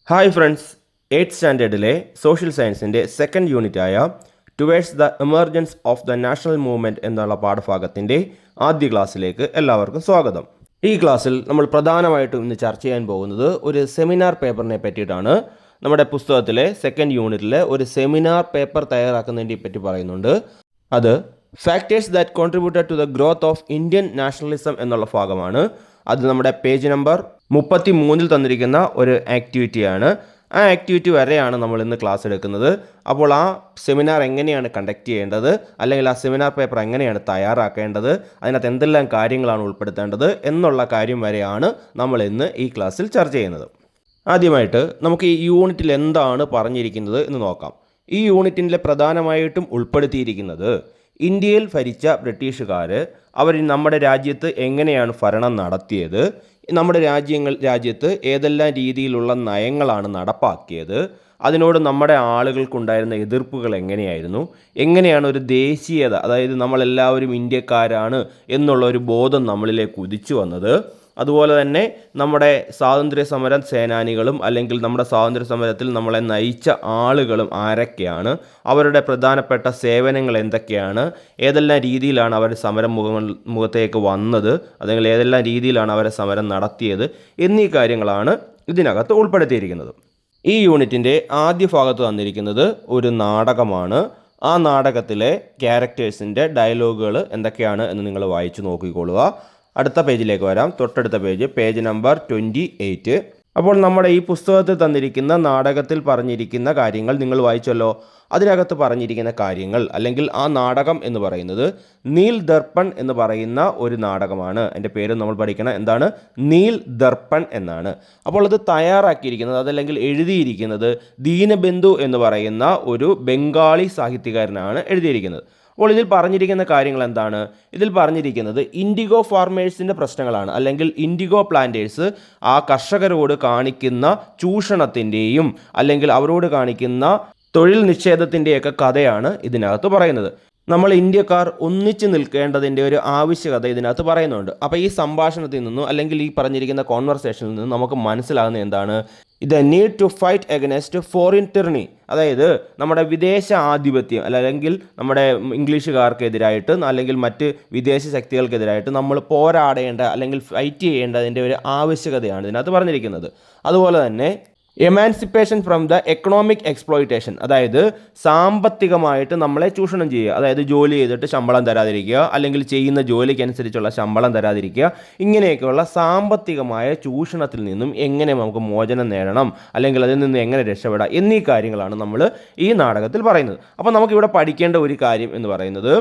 Hi friends, 8th സ്റ്റാൻഡേർഡിലെ social സയൻസിൻ്റെ second യൂണിറ്റായ towards the emergence of the national movement എന്നുള്ള പാഠഭാഗത്തിൻ്റെ ആദ്യ ക്ലാസ്സിലേക്ക് എല്ലാവർക്കും സ്വാഗതം. ഈ ക്ലാസ്സിൽ നമ്മൾ പ്രധാനമായിട്ടും ഇന്ന് ചർച്ച ചെയ്യാൻ പോകുന്നത് ഒരു സെമിനാർ പേപ്പറിനെ പറ്റിയിട്ടാണ്. നമ്മുടെ പുസ്തകത്തിലെ സെക്കൻഡ് യൂണിറ്റിലെ ഒരു സെമിനാർ പേപ്പർ തയ്യാറാക്കുന്നതിനെ പറ്റി പറയുന്നുണ്ട്. അത് factors that contributed to the growth of Indian nationalism എന്നുള്ള ഭാഗമാണ്. അത് നമ്മുടെ പേജ് നമ്പർ 33 തന്നിരിക്കുന്ന ഒരു ആക്ടിവിറ്റിയാണ്. ആ ആക്ടിവിറ്റി വരെയാണ് നമ്മൾ ഇന്ന് ക്ലാസ് എടുക്കുന്നത്. അപ്പോൾ ആ സെമിനാർ എങ്ങനെയാണ് കണ്ടക്ട് ചെയ്യേണ്ടത്, അല്ലെങ്കിൽ ആ സെമിനാർ പേപ്പർ എങ്ങനെയാണ് തയ്യാറാക്കേണ്ടത്, അതിനകത്ത് എന്തെല്ലാം കാര്യങ്ങളാണ് ഉൾപ്പെടുത്തേണ്ടത് എന്നുള്ള കാര്യം വരെയാണ് നമ്മൾ ഇന്ന് ഈ ക്ലാസ്സിൽ ചർച്ച ചെയ്യുന്നത്. ആദ്യമായിട്ട് നമുക്ക് ഈ യൂണിറ്റിൽ എന്താണ് പറഞ്ഞിരിക്കുന്നത് എന്ന് നോക്കാം. ഈ യൂണിറ്റിൻ്റെ പ്രധാനമായിട്ടും ഉൾപ്പെടുത്തിയിരിക്കുന്നത് ഇന്ത്യയിൽ ഭരിച്ച ബ്രിട്ടീഷുകാർ അവർ നമ്മുടെ രാജ്യത്ത് എങ്ങനെയാണ് ഭരണം നടത്തിയത്, നമ്മുടെ രാജ്യത്ത് ഏതെല്ലാം രീതിയിലുള്ള നയങ്ങളാണ് നടപ്പാക്കിയത്, അതിനോട് നമ്മുടെ ആളുകൾക്കുണ്ടായിരുന്ന എതിർപ്പുകൾ എങ്ങനെയാണ് ഒരു ദേശീയത, അതായത് നമ്മളെല്ലാവരും ഇന്ത്യക്കാരാണ് എന്നുള്ള ഒരു ബോധം നമ്മളിലേക്ക് ഉദിച്ചു വന്നത്, അതുപോലെ തന്നെ നമ്മുടെ സ്വാതന്ത്ര്യ സമര സേനാനികളും അല്ലെങ്കിൽ നമ്മുടെ സ്വാതന്ത്ര്യ സമരത്തിൽ നമ്മളെ നയിച്ച ആളുകളും ആരൊക്കെയാണ്, അവരുടെ പ്രധാനപ്പെട്ട സേവനങ്ങൾ എന്തൊക്കെയാണ്, ഏതെല്ലാം രീതിയിലാണ് അവർ മുഖത്തേക്ക് വന്നത്, അല്ലെങ്കിൽ ഏതെല്ലാം രീതിയിലാണ് അവർ സമരം നടത്തിയത് എന്നീ കാര്യങ്ങളാണ് ഇതിനകത്ത് ഉൾപ്പെടുത്തിയിരിക്കുന്നത്. ഈ യൂണിറ്റിൻ്റെ ആദ്യ ഭാഗത്ത് തന്നിരിക്കുന്നത് ഒരു നാടകമാണ്. ആ നാടകത്തിലെ ക്യാരക്ടേഴ്സിൻ്റെ ഡയലോഗുകൾ എന്തൊക്കെയാണ് എന്ന് നിങ്ങൾ വായിച്ചു നോക്കിക്കൊള്ളുക. അടുത്ത പേജിലേക്ക് വരാം. തൊട്ടടുത്ത പേജ് നമ്പർ 28. അപ്പോൾ നമ്മുടെ ഈ പുസ്തകത്തിൽ തന്നിരിക്കുന്ന നാടകത്തിൽ പറഞ്ഞിരിക്കുന്ന കാര്യങ്ങൾ നിങ്ങൾ വായിച്ചല്ലോ. അതിനകത്ത് പറഞ്ഞിരിക്കുന്ന കാര്യങ്ങൾ, അല്ലെങ്കിൽ ആ നാടകം എന്ന് പറയുന്നത് നീൽ ദർപ്പൺ എന്ന് പറയുന്ന ഒരു നാടകമാണ്. അതിൻ്റെ പേര് നമ്മൾ പഠിക്കണം. എന്താണ്? നീൽ ദർപ്പൺ എന്നാണ്. അപ്പോൾ അത് തയ്യാറാക്കിയിരിക്കുന്നത്, അതല്ലെങ്കിൽ എഴുതിയിരിക്കുന്നത് ദീനബന്ധു എന്ന് പറയുന്ന ഒരു ബംഗാളി സാഹിത്യകാരനാണ് എഴുതിയിരിക്കുന്നത്. അപ്പോൾ ഇതിൽ പറഞ്ഞിരിക്കുന്ന കാര്യങ്ങൾ എന്താണ്? ഇതിൽ പറഞ്ഞിരിക്കുന്നത് ഇൻഡിഗോ ഫാർമേഴ്സിൻ്റെ പ്രശ്നങ്ങളാണ്, അല്ലെങ്കിൽ ഇൻഡിഗോ പ്ലാന്റേഴ്സ് ആ കർഷകരോട് കാണിക്കുന്ന ചൂഷണത്തിൻ്റെയും അല്ലെങ്കിൽ അവരോട് കാണിക്കുന്ന തൊഴിൽ നിഷേധത്തിൻ്റെയൊക്കെ കഥയാണ് ഇതിനകത്ത് പറയുന്നത്. നമ്മൾ ഇന്ത്യക്കാർ ഒന്നിച്ചു നിൽക്കേണ്ടതിൻ്റെ ഒരു ആവശ്യകത ഇതിനകത്ത് പറയുന്നുണ്ട്. അപ്പോൾ ഈ സംഭാഷണത്തിൽ നിന്നും അല്ലെങ്കിൽ ഈ പറഞ്ഞിരിക്കുന്ന കോൺവെർസേഷനിൽ നിന്നും നമുക്ക് മനസ്സിലാകുന്ന എന്താണ്? ഇത് need to fight against foreign tyranny, അതായത് നമ്മുടെ വിദേശ ആധിപത്യം അല്ലെങ്കിൽ നമ്മുടെ ഇംഗ്ലീഷുകാർക്കെതിരായിട്ട് അല്ലെങ്കിൽ മറ്റ് വിദേശ ശക്തികൾക്കെതിരായിട്ട് നമ്മൾ പോരാടേണ്ട അല്ലെങ്കിൽ ഫൈറ്റ് ചെയ്യേണ്ടതിൻ്റെ ഒരു ആവശ്യകതയാണ് ഇതിനകത്ത് പറഞ്ഞിരിക്കുന്നത്. അതുപോലെ തന്നെ emancipation from the economic exploitation, അതായത് സാമ്പത്തികമായിട്ട് നമ്മളെ ചൂഷണം ചെയ്യുക, അതായത് ജോലി ചെയ്തിട്ട് ശമ്പളം തരാതിരിക്കുക, അല്ലെങ്കിൽ ചെയ്യുന്ന ജോലിക്കനുസരിച്ചുള്ള ശമ്പളം തരാതിരിക്കുക, ഇങ്ങനെയൊക്കെയുള്ള സാമ്പത്തികമായ ചൂഷണത്തിൽ നിന്നും എങ്ങനെ നമുക്ക് മോചനം നേടണം, അല്ലെങ്കിൽ അതിൽ നിന്ന് എങ്ങനെ രക്ഷപ്പെടാം എന്നീ കാര്യങ്ങളാണ് നമ്മൾ ഈ നാടകത്തിൽ പറയുന്നത്. അപ്പോൾ നമുക്കിവിടെ പഠിക്കേണ്ട ഒരു കാര്യം എന്ന് പറയുന്നത്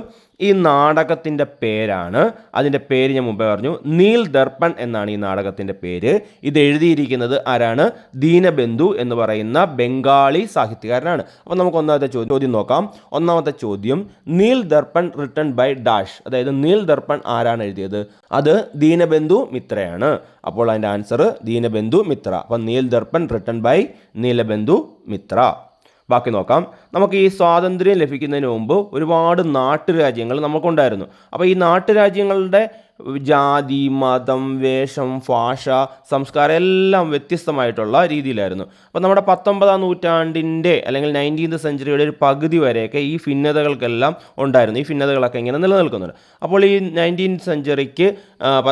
ഈ നാടകത്തിൻ്റെ പേരാണ്. അതിൻ്റെ പേര് ഞാൻ മുമ്പേ പറഞ്ഞു, നീൽ ദർപ്പൺ എന്നാണ് ഈ നാടകത്തിൻ്റെ പേര്. ഇത് എഴുതിയിരിക്കുന്നത് ആരാണ്? ദീനബന്ധു എന്ന് പറയുന്ന ബംഗാളി സാഹിത്യകാരനാണ്. അപ്പോൾ നമുക്ക് ഒന്നാമത്തെ ചോദ്യം നോക്കാം. ഒന്നാമത്തെ ചോദ്യം, Nil Darpan written by dash, അതായത് നീൽ ദർപ്പൺ ആരാണ് എഴുതിയത്? അത് ദീനബന്ധു മിത്രയാണ്. അപ്പോൾ അതിൻ്റെ ആൻസർ ദീനബന്ധു മിത്ര. അപ്പോൾ നീൽ ദർപ്പൺ റിട്ടൺ ബൈ നീലബന്ധു മിത്ര. ബാക്കി നോക്കാം. നമുക്ക് ഈ സ്വാതന്ത്ര്യം ലഭിക്കുന്നതിന് മുമ്പ് ഒരുപാട് നാട്ടുരാജ്യങ്ങൾ നമുക്കുണ്ടായിരുന്നു. അപ്പോൾ ഈ നാട്ടുരാജ്യങ്ങളുടെ ജാതി, മതം, വേഷം, ഭാഷ, സംസ്കാരം എല്ലാം വ്യത്യസ്തമായിട്ടുള്ള രീതിയിലായിരുന്നു. അപ്പോൾ നമ്മുടെ 19ാം നൂറ്റാണ്ടിൻ്റെ അല്ലെങ്കിൽ 19th സെഞ്ച്വറിയുടെ ഒരു പകുതി വരെയൊക്കെ ഈ ഭിന്നതകൾക്കെല്ലാം ഉണ്ടായിരുന്നു. ഈ ഭിന്നതകളൊക്കെ ഇങ്ങനെ നിലനിൽക്കുന്നുണ്ട്. അപ്പോൾ ഈ 19th സെഞ്ച്വറിക്ക്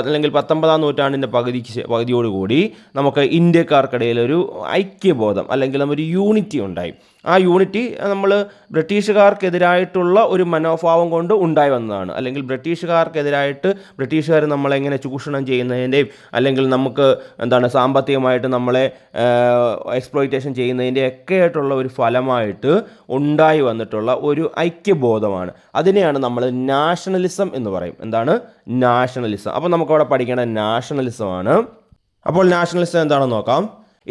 അല്ലെങ്കിൽ 19ാം നൂറ്റാണ്ടിൻ്റെ പകുതിയോടുകൂടി നമുക്ക് ഇന്ത്യക്കാർക്കിടയിൽ ഒരു ഐക്യബോധം അല്ലെങ്കിൽ ഒരു യൂണിറ്റി ഉണ്ടായി. ആ യൂണിറ്റി നമ്മൾ ബ്രിട്ടീഷുകാർക്കെതിരായിട്ടുള്ള ഒരു മനോഭാവം കൊണ്ട് ഉണ്ടായി വന്നതാണ്. അല്ലെങ്കിൽ ബ്രിട്ടീഷുകാർ നമ്മളെങ്ങനെ ചൂഷണം ചെയ്യുന്നതിൻ്റെയും അല്ലെങ്കിൽ നമുക്ക് സാമ്പത്തികമായിട്ട് നമ്മളെ എക്സ്പ്ലോയിറ്റേഷൻ ചെയ്യുന്നതിൻ്റെ ഒക്കെ ആയിട്ടുള്ള ഒരു ഫലമായിട്ട് ഉണ്ടായി വന്നിട്ടുള്ള ഒരു ഐക്യബോധമാണ്. അതിനെയാണ് നമ്മൾ നാഷണലിസം എന്ന് പറയും. എന്താണ്? നാഷണലിസം. അപ്പോൾ നമുക്കവിടെ പഠിക്കേണ്ട നാഷണലിസമാണ്. അപ്പോൾ നാഷണലിസം എന്താണെന്ന് നോക്കാം.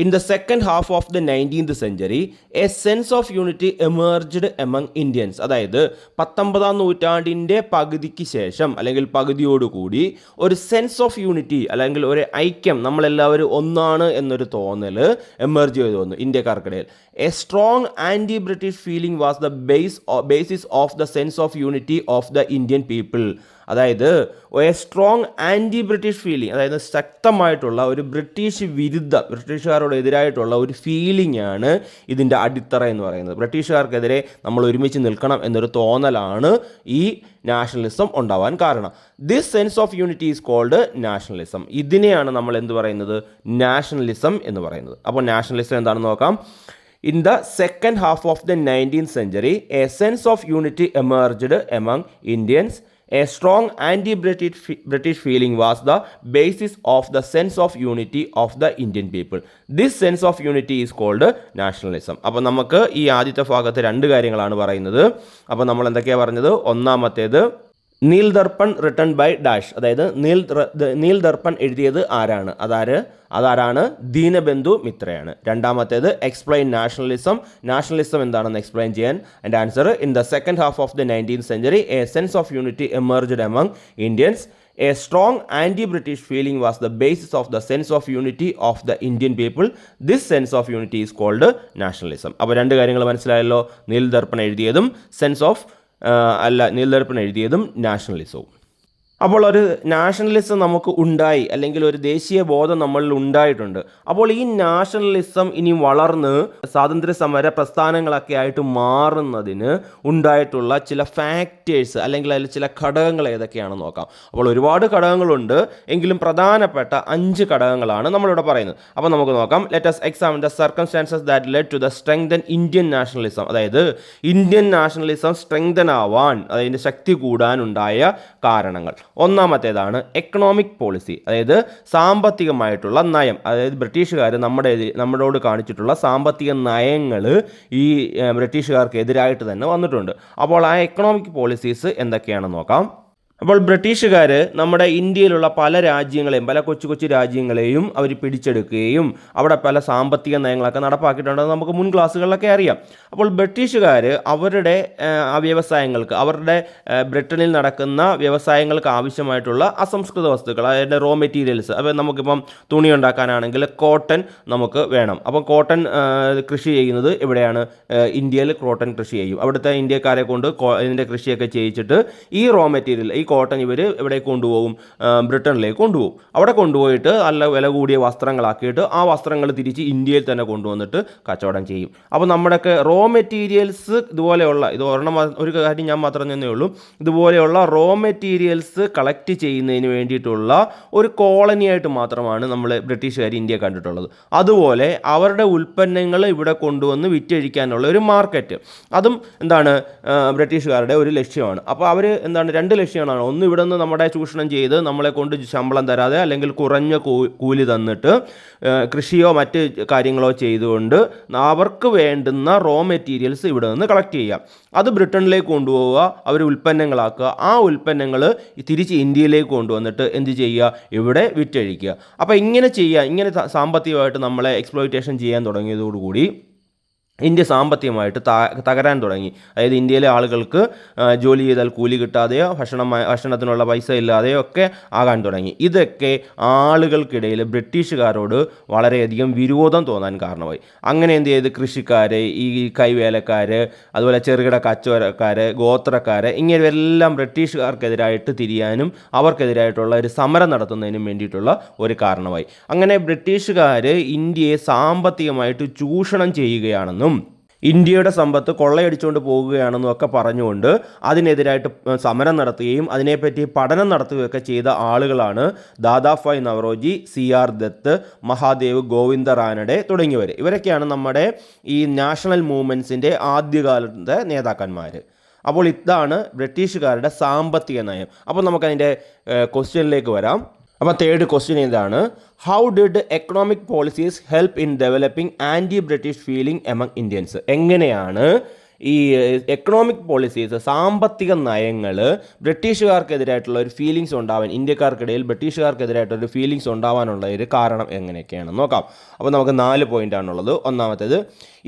In the second half of the 19th century, a sense of unity emerged among Indians. അതായത് 19ാം നൂറ്റാണ്ടിൻ്റെ പകുതിക്ക് ശേഷം അല്ലെങ്കിൽ പകുതിയോടുകൂടി ഒരു സെൻസ് ഓഫ് യൂണിറ്റി അല്ലെങ്കിൽ ഒരു ഐക്യം, നമ്മളെല്ലാവരും ഒന്നാണ് എന്നൊരു തോന്നൽ എമർജ് ചെയ്തു വന്നു ഇന്ത്യക്കാർക്കിടയിൽ. A strong anti British feeling was the basis of the sense of unity of the Indian people. അതായത് a strong anti British feeling, അതായത് ശക്തമായിട്ടുള്ള ഒരു ബ്രിട്ടീഷുകാരോട് എതിരായിട്ടുള്ള ഒരു ഫീലിംഗ് ആണ് ഇതിൻ്റെ അടിത്തറ എന്ന് പറയുന്നത്. ബ്രിട്ടീഷുകാർക്കെതിരെ നമ്മൾ ഒരുമിച്ച് നിൽക്കണം എന്നൊരു തോന്നലാണ് ഈ നാഷണലിസം ഉണ്ടാവാൻ കാരണം. This sense of unity is called nationalism. ഇതിനെയാണ് നമ്മൾ എന്ത് പറയുന്നത്? നാഷണലിസം എന്ന് പറയുന്നത്. അപ്പോൾ നാഷണലിസം എന്താണെന്ന് നോക്കാം. In the second half of the 19th century, a sense of unity emerged among Indians. A strong anti-British feeling was the basis of the sense of unity of the Indian people. This sense of unity is called nationalism. അപ്പോൾ നമുക്ക് ഈ ആദ്യത്തെ ഭാഗത്ത് രണ്ട് കാര്യങ്ങളാണ് പറയുന്നത്. അപ്പോൾ നമ്മൾ എന്തൊക്കെയാണ് പറഞ്ഞത്? ഒന്നാമത്തേത് Nil Darpan written by dash, അതായത് നീൽ ദർപ്പൺ എഴുതിയത് ആരാണ്? അതാരാണ്? ദീനബന്ധു മിത്രയാണ്. രണ്ടാമത്തേത് എക്സ്പ്ലെയിൻ നാഷണലിസം എന്താണെന്ന് എക്സ്പ്ലെയിൻ ചെയ്യാൻ. And answer, in the second half of the 19th century a sense of unity emerged among Indians. A strong anti-British feeling was the basis of the sense of unity of the Indian people. This sense of unity is called nationalism. അപ്പോൾ രണ്ട് കാര്യങ്ങൾ മനസ്സിലായല്ലോ. നീൽ ദർപ്പൺ എഴുതിയതും നീൽ ദർപ്പൺ എഴുതിയതും നാഷണലിസവും. അപ്പോൾ ഒരു nationalism നമുക്ക് ഉണ്ടായി, അല്ലെങ്കിൽ ഒരു ദേശീയ ബോധം നമ്മളിൽ ഉണ്ടായിട്ടുണ്ട്. അപ്പോൾ ഈ നാഷണലിസം ഇനി വളർന്ന് സ്വാതന്ത്ര്യ സമര പ്രസ്ഥാനങ്ങളൊക്കെ ആയിട്ട് മാറുന്നതിന് ഉണ്ടായിട്ടുള്ള ചില ഫാക്ടേഴ്സ്, അല്ലെങ്കിൽ അതിൽ ചില ഘടകങ്ങൾ ഏതൊക്കെയാണെന്ന് നോക്കാം. അപ്പോൾ ഒരുപാട് ഘടകങ്ങളുണ്ട്, എങ്കിലും പ്രധാനപ്പെട്ട 5 ഘടകങ്ങളാണ് നമ്മളിവിടെ പറയുന്നത്. അപ്പോൾ നമുക്ക് നോക്കാം. Let us examine the circumstances that led to the strengthened Indian nationalism. അതായത് ഇന്ത്യൻ നാഷണലിസം സ്ട്രെങ്തൻ ആവാൻ, അതിൻ്റെ ശക്തി കൂടാനുണ്ടായ കാരണങ്ങൾ. ഒന്നാമത്തേതാണ് എക്കണോമിക് പോളിസി, അതായത് സാമ്പത്തികമായിട്ടുള്ള നയം. അതായത് ബ്രിട്ടീഷുകാർ നമ്മളോട് കാണിച്ചിട്ടുള്ള സാമ്പത്തിക നയങ്ങൾ ഈ ബ്രിട്ടീഷുകാർക്ക് എതിരായിട്ട് തന്നെ വന്നിട്ടുണ്ട്. അപ്പോൾ ആ എക്കണോമിക് പോളിസീസ് എന്തൊക്കെയാണെന്ന് നോക്കാം. അപ്പോൾ ബ്രിട്ടീഷുകാർ നമ്മുടെ ഇന്ത്യയിലുള്ള പല കൊച്ചു കൊച്ചു രാജ്യങ്ങളെയും അവർ പിടിച്ചെടുക്കുകയും അവിടെ പല സാമ്പത്തിക നയങ്ങളൊക്കെ നടപ്പാക്കിയിട്ടുണ്ടെന്ന് നമുക്ക് മുൻ ക്ലാസ്സുകളിലൊക്കെ അറിയാം. അപ്പോൾ ബ്രിട്ടീഷുകാർ അവരുടെ വ്യവസായങ്ങൾക്ക്, അവരുടെ ബ്രിട്ടനിൽ നടക്കുന്ന വ്യവസായങ്ങൾക്ക് ആവശ്യമായിട്ടുള്ള അസംസ്കൃത വസ്തുക്കൾ, അതായത് റോ മെറ്റീരിയൽസ്, അപ്പോൾ നമുക്കിപ്പം തുണി ഉണ്ടാക്കാനാണെങ്കിൽ കോട്ടൺ നമുക്ക് വേണം. അപ്പം കോട്ടൺ കൃഷി ചെയ്യുന്നത് എവിടെയാണ്? ഇന്ത്യയിൽ കോട്ടൺ കൃഷി ചെയ്യും. അവിടുത്തെ ഇന്ത്യക്കാരെ കൊണ്ട് ഇതിൻ്റെ കൃഷിയൊക്കെ ചെയ്യിച്ചിട്ട് ഈ റോ മെറ്റീരിയൽ, ഈ കോട്ടൺ ഇവർ എവിടേക്ക് കൊണ്ടുപോകും? ബ്രിട്ടനിലേക്ക് കൊണ്ടുപോകും. അവിടെ കൊണ്ടുപോയിട്ട് നല്ല വില കൂടിയ വസ്ത്രങ്ങളാക്കിയിട്ട് ആ വസ്ത്രങ്ങൾ തിരിച്ച് ഇന്ത്യയിൽ തന്നെ കൊണ്ടുവന്നിട്ട് കച്ചവടം ചെയ്യും. അപ്പോൾ നമ്മുടെയൊക്കെ റോ മെറ്റീരിയൽസ് ഇതുപോലെയുള്ള, ഒരു കാര്യം ഞാൻ മാത്രം തന്നേ ഉള്ളൂ, ഇതുപോലെയുള്ള റോ മെറ്റീരിയൽസ് കളക്ട് ചെയ്യുന്നതിന് വേണ്ടിയിട്ടുള്ള ഒരു കോളനിയായിട്ട് മാത്രമാണ് നമ്മൾ ബ്രിട്ടീഷുകാർ ഇന്ത്യ കണ്ടിട്ടുള്ളത്. അതുപോലെ അവരുടെ ഉൽപ്പന്നങ്ങൾ ഇവിടെ കൊണ്ടുവന്ന് വിറ്റഴിക്കാനുള്ള ഒരു മാർക്കറ്റ്, അതും എന്താണ് ബ്രിട്ടീഷുകാരുടെ ഒരു ലക്ഷ്യമാണ്. അപ്പോൾ അവർ എന്താണ്, 2 ലക്ഷ്യമാണ്. ഒന്ന്, ഇവിടെ നിന്ന് നമ്മുടെ ചൂഷണം ചെയ്ത് നമ്മളെ കൊണ്ട് ശമ്പളം തരാതെ അല്ലെങ്കിൽ കുറഞ്ഞ കൂലി തന്നിട്ട് കൃഷിയോ മറ്റ് കാര്യങ്ങളോ ചെയ്തുകൊണ്ട് അവർക്ക് വേണ്ടുന്ന റോ മെറ്റീരിയൽസ് ഇവിടെ നിന്ന് കളക്ട് ചെയ്യുക, അത് ബ്രിട്ടനിലേക്ക് കൊണ്ടുപോവുക, അവർ ഉൽപ്പന്നങ്ങളാക്കുക, ആ ഉൽപ്പന്നങ്ങൾ തിരിച്ച് ഇന്ത്യയിലേക്ക് കൊണ്ടുവന്നിട്ട് എന്ത് ചെയ്യുക? ഇവിടെ വിറ്റഴിക്കുക. അപ്പോൾ ഇങ്ങനെ സാമ്പത്തികമായിട്ട് നമ്മളെ എക്സ്പ്ലോയിറ്റേഷൻ ചെയ്യാൻ തുടങ്ങിയതോടുകൂടി ഇന്ത്യ സാമ്പത്തികമായിട്ട് തകരാൻ തുടങ്ങി. അതായത് ഇന്ത്യയിലെ ആളുകൾക്ക് ജോലി ചെയ്താൽ കൂലി കിട്ടാതെയോ ഭക്ഷണത്തിനുള്ള പൈസ ഇല്ലാതെയോ ഒക്കെ ആകാൻ തുടങ്ങി. ഇതൊക്കെ ആളുകൾക്കിടയിൽ ബ്രിട്ടീഷുകാരോട് വളരെയധികം വിരോധം തോന്നാൻ കാരണമായി. അങ്ങനെ എന്ത് ചെയ്ത് കൃഷിക്കാർ, ഈ കൈവേലക്കാർ, അതുപോലെ ചെറുകിട കച്ചവടക്കാർ, ഗോത്രക്കാർ, ഇങ്ങനെയെല്ലാം ബ്രിട്ടീഷുകാർക്കെതിരായിട്ട് തിരിയാനും അവർക്കെതിരായിട്ടുള്ള ഒരു സമരം നടത്തുന്നതിനും വേണ്ടിയിട്ടുള്ള ഒരു കാരണമായി. അങ്ങനെ ബ്രിട്ടീഷുകാർ ഇന്ത്യയെ സാമ്പത്തികമായിട്ട് ചൂഷണം ചെയ്യുകയാണെന്നും ഇന്ത്യയുടെ സമ്പത്ത് കൊള്ളയടിച്ചുകൊണ്ട് പോകുകയാണെന്നും ഒക്കെ പറഞ്ഞുകൊണ്ട് അതിനെതിരായിട്ട് സമരം നടത്തുകയും അതിനെപ്പറ്റി പഠനം നടത്തുകയൊക്കെ ചെയ്ത ആളുകളാണ് ദാദാഭായ് നവറോജി, CR ദത്ത്, മഹാദേവ് ഗോവിന്ദ റാനഡെ തുടങ്ങിയവർ. ഇവരൊക്കെയാണ് നമ്മുടെ ഈ നാഷണൽ മൂവ്മെൻറ്റ്സിൻ്റെ ആദ്യകാലത്തെ നേതാക്കന്മാർ. അപ്പോൾ ഇതാണ് ബ്രിട്ടീഷുകാരുടെ സാമ്പത്തിക നയം. അപ്പോൾ നമുക്കതിൻ്റെ ക്വസ്റ്റ്യനിലേക്ക് വരാം. അപ്പോൾ 3rd ക്വസ്റ്റ്യൻ ഇതാണ്: how did economic policies help in developing anti British feeling among Indians? എങ്ങനെയാണ് ഈ എക്കണോമിക് പോളിസീസ്, സാമ്പത്തിക നയങ്ങൾ ബ്രിട്ടീഷുകാർക്കെതിരായിട്ടുള്ള ഒരു ഫീലിങ്സ് ഉണ്ടാവാൻ, ഇന്ത്യക്കാർക്കിടയിൽ ബ്രിട്ടീഷുകാർക്കെതിരായിട്ടൊരു ഫീലിങ്സ് ഉണ്ടാവാനുള്ള ഒരു കാരണം എങ്ങനെയൊക്കെയാണെന്ന് നോക്കാം. അപ്പോൾ നമുക്ക് 4 പോയിൻ്റാണുള്ളത്. ഒന്നാമത്തേത്,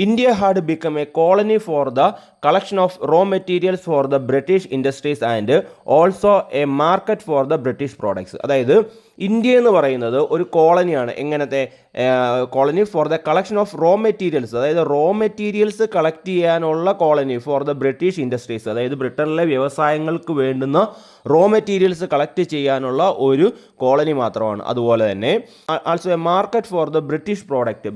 India had become a colony for the collection of raw materials for the British industries and also a market for the British products. അതായത് ഇന്ത്യ എന്ന് പറയുന്നത് ഒരു കോളനിയാണ്. എങ്ങനത്തെ colony for the collection of raw materials, അതായത് raw materials collect ചെയ്യാനുള്ള colony for the British industries, അതായത് ബ്രിട്ടനിലെ വ്യവസായങ്ങൾക്ക് വേണ്ടുന്ന റോ മെറ്റീരിയൽസ് കളക്ട് ചെയ്യാനുള്ള ഒരു കോളനി മാത്രമാണ്. അതുപോലെ തന്നെ also A market for the British product,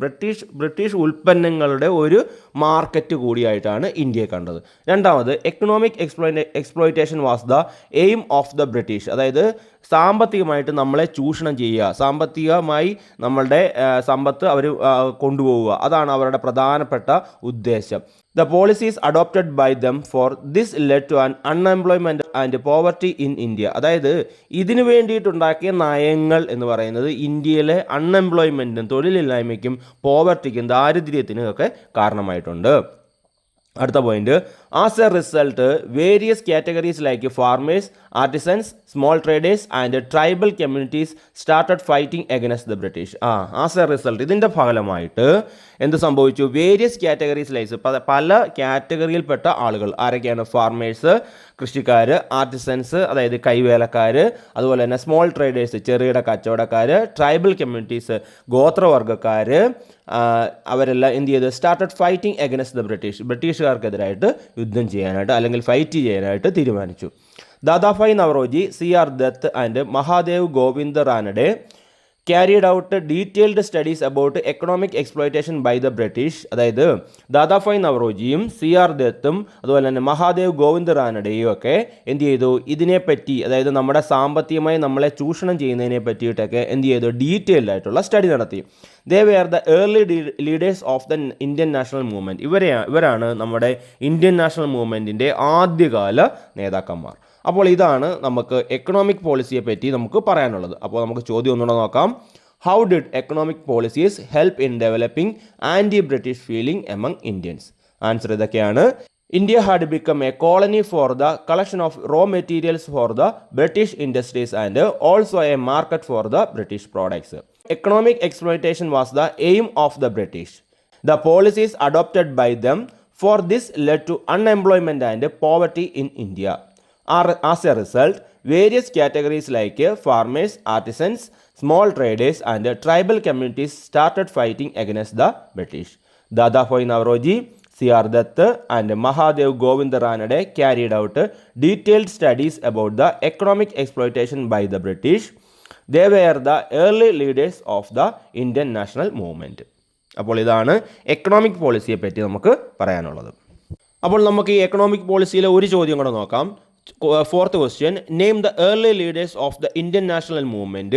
British ഉൽപ്പന്നങ്ങളുടെ ഒരു മാർക്കറ്റ് കൂടിയായിട്ടാണ് ഇന്ത്യയെ കണ്ടത്. രണ്ടാമത് economic exploitation was the aim of the British, അതായത് സാമ്പത്തികമായിട്ട് നമ്മളെ ചൂഷണം ചെയ്യുക, സാമ്പത്തികമായി നമ്മളുടെ സമ്പത്ത് അവർ കൊണ്ടുപോവുക, അതാണ് അവരുടെ പ്രധാനപ്പെട്ട ഉദ്ദേശം. The policies adopted by them for this led to an unemployment and poverty in India. അതായത് ഇതിനു വേണ്ടിയിട്ടുണ്ടാക്കിയ നയങ്ങൾ എന്ന് പറയുന്നത് ഇന്ത്യയിലെ അൺഎംപ്ലോയ്മെൻറ്റും തൊഴിലില്ലായ്മയ്ക്കും പോവർട്ടിക്കും ദാരിദ്ര്യത്തിനും ഒക്കെ കാരണമായിട്ടുണ്ട്. അടുത്ത point, as A result various categories like farmers, artisans, small traders and tribal communities started fighting against the British. As A result, ഇതിൻ്റെ ഫലമായിട്ട് എന്ത് സംഭവിച്ചു? വേരിയസ് കാറ്റഗറീസ് ലൈസ്, പല കാറ്റഗറിയിൽപ്പെട്ട ആളുകൾ ആരൊക്കെയാണ്? ഫാർമേഴ്സ്, കൃഷിക്കാർ, ആർട്ടിസൻസ് അതായത് കൈവേലക്കാർ, അതുപോലെ തന്നെ സ്മോൾ ട്രേഡേഴ്സ് ചെറുകിട കച്ചവടക്കാർ, ട്രൈബൽ കമ്മ്യൂണിറ്റീസ് ഗോത്രവർഗ്ഗക്കാർ, അവരെല്ലാം എന്ത് ചെയ്ത്? Started fighting against the British, ബ്രിട്ടീഷുകാർക്കെതിരായിട്ട് യുദ്ധം ചെയ്യാനായിട്ട് അല്ലെങ്കിൽ ഫൈറ്റ് ചെയ്യാനായിട്ട് തീരുമാനിച്ചു. Dadabhai Naoroji, CR Dutt and Mahadev Govind Ranade carried out detailed studies about economic exploitation by the British. അതായത് ദാദാഭായ് നവറോജിയും CR ദത്തും അതുപോലെ തന്നെ മഹാദേവ് ഗോവിന്ദ് റാനഡെയും ഒക്കെ എന്ത് ചെയ്തു? ഇതിനെപ്പറ്റി, അതായത് നമ്മുടെ സാമ്പത്തികമായി നമ്മളെ ചൂഷണം ചെയ്യുന്നതിനെ പറ്റിയിട്ടൊക്കെ എന്ത് ചെയ്തു? ഡീറ്റെയിൽഡ് ആയിട്ടുള്ള സ്റ്റഡി നടത്തി. They where the early leaders of the Indian national movement. ഇവരാണ് നമ്മുടെ ഇന്ത്യൻ നാഷണൽ മൂവ്മെൻറ്റിൻ്റെ ആദ്യകാല നേതാക്കന്മാർ. അപ്പോൾ ഇതാണ് നമുക്ക് എക്കണോമിക് പോളിസിയെ പറ്റി നമുക്ക് പറയാനുള്ളത്. അപ്പോൾ നമുക്ക് ചോദ്യം ഒന്നുകൂടെ നോക്കാം. How did economic policies help in developing anti British feeling among Indians? Answer ഇതൊക്കെയാണ്. India had become a colony for the collection of raw materials for the British industries and also a market for the British products. Economic exploitation was the aim of the British. The policies adopted by them for this led to unemployment and poverty in India. As a result, various categories like farmers, artisans, small traders and tribal communities started fighting against the British. Dadabhai Navroji, CR Dutt and Mahadev Govind Ranade carried out detailed studies about the economic exploitation by the British. They were the early leaders of the Indian national movement. അപ്പോൾ ഇതാണ് economic പോളിസിയെ പറ്റി നമുക്ക് പറയാനുള്ളത്. അപ്പോൾ നമുക്ക് ഈ economic പോളിസിയിലെ ഒരു ചോദ്യം കൂടെ നോക്കാം. Fourth question, name the early leaders of the Indian national movement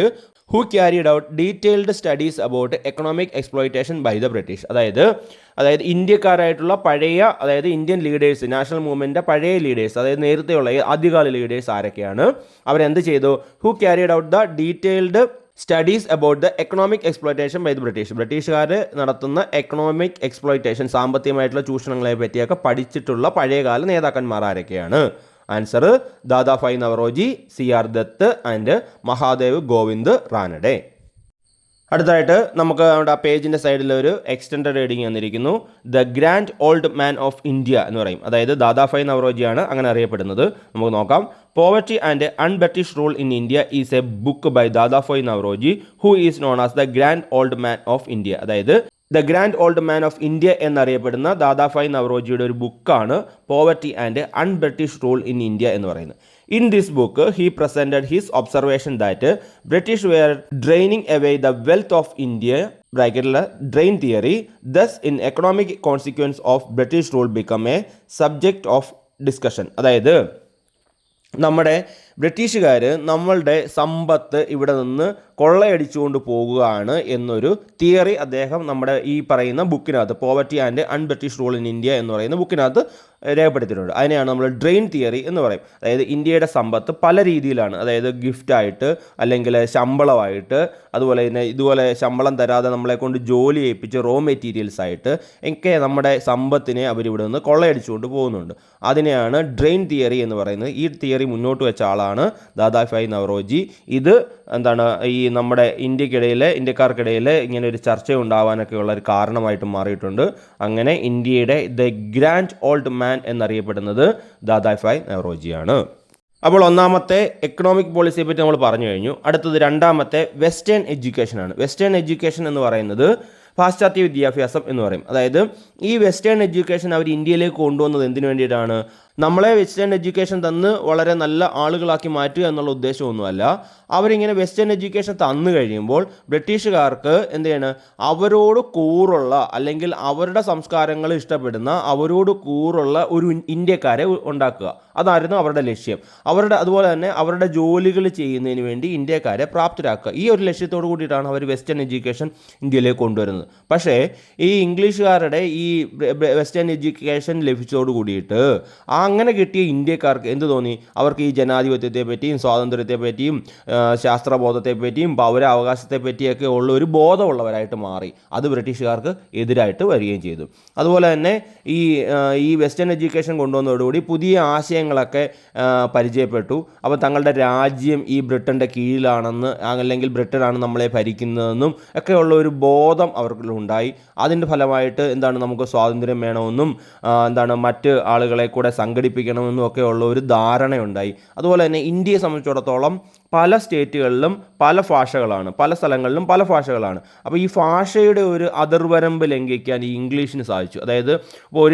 who carried out detailed studies about economic exploitation by the British. അതായത് ഇന്ത്യക്കാരായിട്ടുള്ള പഴയ, അതായത് ഇന്ത്യൻ ലീഡേഴ്സ്, നാഷണൽ മൂവ്മെൻറ്റിൻ്റെ പഴയ ലീഡേഴ്സ്, അതായത് നേരത്തെയുള്ള ആദ്യകാല ലീഡേഴ്സ് ആരൊക്കെയാണ്? അവരെന്ത് ചെയ്തു? Who carried out the detailed studies about the economic exploitation by the British. ബ്രിട്ടീഷുകാർ നടത്തുന്ന എക്കണോമിക് എക്സ്പ്ലോയിറ്റേഷൻ, സാമ്പത്തികമായിട്ടുള്ള ചൂഷണങ്ങളെ പറ്റിയൊക്കെ പഠിച്ചിട്ടുള്ള പഴയകാല നേതാക്കന്മാർ ആരൊക്കെയാണ്? Answer Dadabhai Naoroji, CR Dutt and Mahadev Govind Ranade. അടുത്തായിട്ട് നമുക്ക് നമ്മുടെ പേജിൻ്റെ സൈഡിൽ ഒരു എക്സ്റ്റൻഡഡ് റീഡിങ് വന്നിരിക്കുന്നു. The grand old man of India എന്ന് പറയും. അതായത് ദാദാഭായ് നവറോജിയാണ് അങ്ങനെ അറിയപ്പെടുന്നത്. നമുക്ക് നോക്കാം. Poverty and unBritish rule in India is a book by Dadabhai Naoroji who is known as the grand old man of India. അതായത് the grand old man of India എന്നറിയപ്പെടുന്ന ദാദാഭായ് നവറോജിയുടെ ഒരു ബുക്കാണ് poverty and unBritish rule in India എന്ന് പറയുന്നത്. In this book, he presented his observation that British were draining away the wealth of India, drain theory. Thus, in economic consequence of British rule become a subject of discussion. അതായത് നമ്മുടെ ബ്രിട്ടീഷുകാർ നമ്മളുടെ സമ്പത്ത് ഇവിടെ നിന്ന് കൊള്ളയടിച്ചുകൊണ്ട് പോകുകയാണ് എന്നൊരു തിയറി അദ്ദേഹം നമ്മുടെ ഈ പറയുന്ന ബുക്കിനകത്ത്, poverty and unBritish rule in India എന്ന് പറയുന്ന ബുക്കിനകത്ത് രേഖപ്പെടുത്തിയിട്ടുണ്ട്. അതിനെയാണ് നമ്മൾ ഡ്രെയിൻ തിയറി എന്ന് പറയും. അതായത് ഇന്ത്യയുടെ സമ്പത്ത് പല രീതിയിലാണ്, അതായത് ഗിഫ്റ്റായിട്ട് അല്ലെങ്കിൽ ശമ്പളമായിട്ട്, അതുപോലെ തന്നെ ഇതുപോലെ ശമ്പളം തരാതെ നമ്മളെ കൊണ്ട് ജോലി ചെയ്യിപ്പിച്ച് റോ മെറ്റീരിയൽസ് ആയിട്ട് ഒക്കെ നമ്മുടെ സമ്പത്തിനെ അവരിവിടെ നിന്ന് കൊള്ളയടിച്ചുകൊണ്ട് പോകുന്നുണ്ട്. അതിനെയാണ് ഡ്രെയിൻ തിയറി എന്ന് പറയുന്നത്. ഈ തിയറി മുന്നോട്ട് വെച്ച ആളാണ് ദാദാഭായ് നവറോജി. ഇത് എന്താണ് ഈ നമ്മുടെ ഇന്ത്യക്കാർക്കിടയിൽ ഇങ്ങനെ ഒരു ചർച്ച ഉണ്ടാവാനൊക്കെ ഉള്ള ഒരു കാരണമായിട്ട് മാറിയിട്ടുണ്ട്. അങ്ങനെ ഇന്ത്യയുടെ ദ ഗ്രാൻഡ് ഓൾഡ് മാൻ എന്നറിയപ്പെടുന്നത് ദാദാഭായ് നവറോജിയാണ്. അപ്പോൾ ഒന്നാമത്തെ എക്കണോമിക് പോളിസിയെ പറ്റി നമ്മൾ പറഞ്ഞു കഴിഞ്ഞു. അടുത്തത് രണ്ടാമത്തെ വെസ്റ്റേൺ എഡ്യൂക്കേഷനാണ്. വെസ്റ്റേൺ എഡ്യൂക്കേഷൻ എന്ന് പറയുന്നത് പാശ്ചാത്യ വിദ്യാഭ്യാസം എന്ന് പറയും. അതായത് ഈ വെസ്റ്റേൺ എഡ്യൂക്കേഷൻ അവർ ഇന്ത്യയിലേക്ക് കൊണ്ടുവന്നത് എന്തിനു വേണ്ടിയിട്ടാണ്? നമ്മളെ വെസ്റ്റേൺ എഡ്യൂക്കേഷൻ തന്ന് വളരെ നല്ല ആളുകളാക്കി മാറ്റുക എന്നുള്ള ഉദ്ദേശമൊന്നുമല്ല. അവരിങ്ങനെ വെസ്റ്റേൺ എഡ്യൂക്കേഷൻ തന്നു കഴിയുമ്പോൾ ബ്രിട്ടീഷുകാർക്ക് എന്ത് ചെയ്യണം, അവരോട് കൂറുള്ള അല്ലെങ്കിൽ അവരുടെ സംസ്കാരങ്ങൾ ഇഷ്ടപ്പെടുന്ന അവരോട് കൂറുള്ള ഒരു ഇന്ത്യക്കാരെ ഉണ്ടാക്കുക. അതായിരുന്നു അവരുടെ ലക്ഷ്യം. അതുപോലെ തന്നെ അവരുടെ ജോലികൾ ചെയ്യുന്നതിന് വേണ്ടി ഇന്ത്യക്കാരെ പ്രാപ്തരാക്കുക. ഈ ഒരു ലക്ഷ്യത്തോട് കൂടിയിട്ടാണ് അവർ വെസ്റ്റേൺ എഡ്യൂക്കേഷൻ ഇന്ത്യയിലേക്ക് കൊണ്ടുവരുന്നത്. പക്ഷേ ഈ ഇംഗ്ലീഷുകാരുടെ ഈ വെസ്റ്റേൺ എഡ്യൂക്കേഷൻ ലഭിച്ചതോട് കൂടിയിട്ട് അങ്ങനെ കിട്ടിയ ഇന്ത്യക്കാർക്ക് എന്ത് തോന്നി? അവർക്ക് ഈ ജനാധിപത്യത്തെ പറ്റിയും സ്വാതന്ത്ര്യത്തെ പറ്റിയും ശാസ്ത്രബോധത്തെ പറ്റിയും പൗരാവകാശത്തെ പറ്റിയൊക്കെ ഉള്ള ഒരു ബോധമുള്ളവരായിട്ട് മാറി. അത് ബ്രിട്ടീഷുകാർക്ക് എതിരായിട്ട് വരികയും ചെയ്തു. അതുപോലെ തന്നെ ഈ വെസ്റ്റേൺ എഡ്യൂക്കേഷൻ കൊണ്ടുവന്നതോടുകൂടി പുതിയ ആശയങ്ങളൊക്കെ പരിചയപ്പെട്ടു. അപ്പോൾ തങ്ങളുടെ രാജ്യം ഈ ബ്രിട്ടൻ്റെ കീഴിലാണെന്ന്, അല്ലെങ്കിൽ ബ്രിട്ടനാണ് നമ്മളെ ഭരിക്കുന്നതെന്നും ഒക്കെയുള്ള ഒരു ബോധം അവർക്കുണ്ടായി. അതിൻ്റെ ഫലമായിട്ട് എന്താണ്, നമുക്ക് സ്വാതന്ത്ര്യം വേണമെന്നും മറ്റ് ആളുകളെ കൂടെ സംഘടിപ്പിക്കണമെന്നും ഒക്കെ ഉള്ള ഒരു ധാരണയുണ്ടായി. അതുപോലെ തന്നെ ഇന്ത്യയെ സംബന്ധിച്ചിടത്തോളം പല സ്റ്റേറ്റുകളിലും പല ഭാഷകളാണ്, പല സ്ഥലങ്ങളിലും പല ഭാഷകളാണ്. അപ്പോൾ ഈ ഭാഷയുടെ ഒരു അതിർവരമ്പ് ലംഘിക്കാൻ ഈ ഇംഗ്ലീഷിന് സാധിച്ചു. അതായത് ഇപ്പോൾ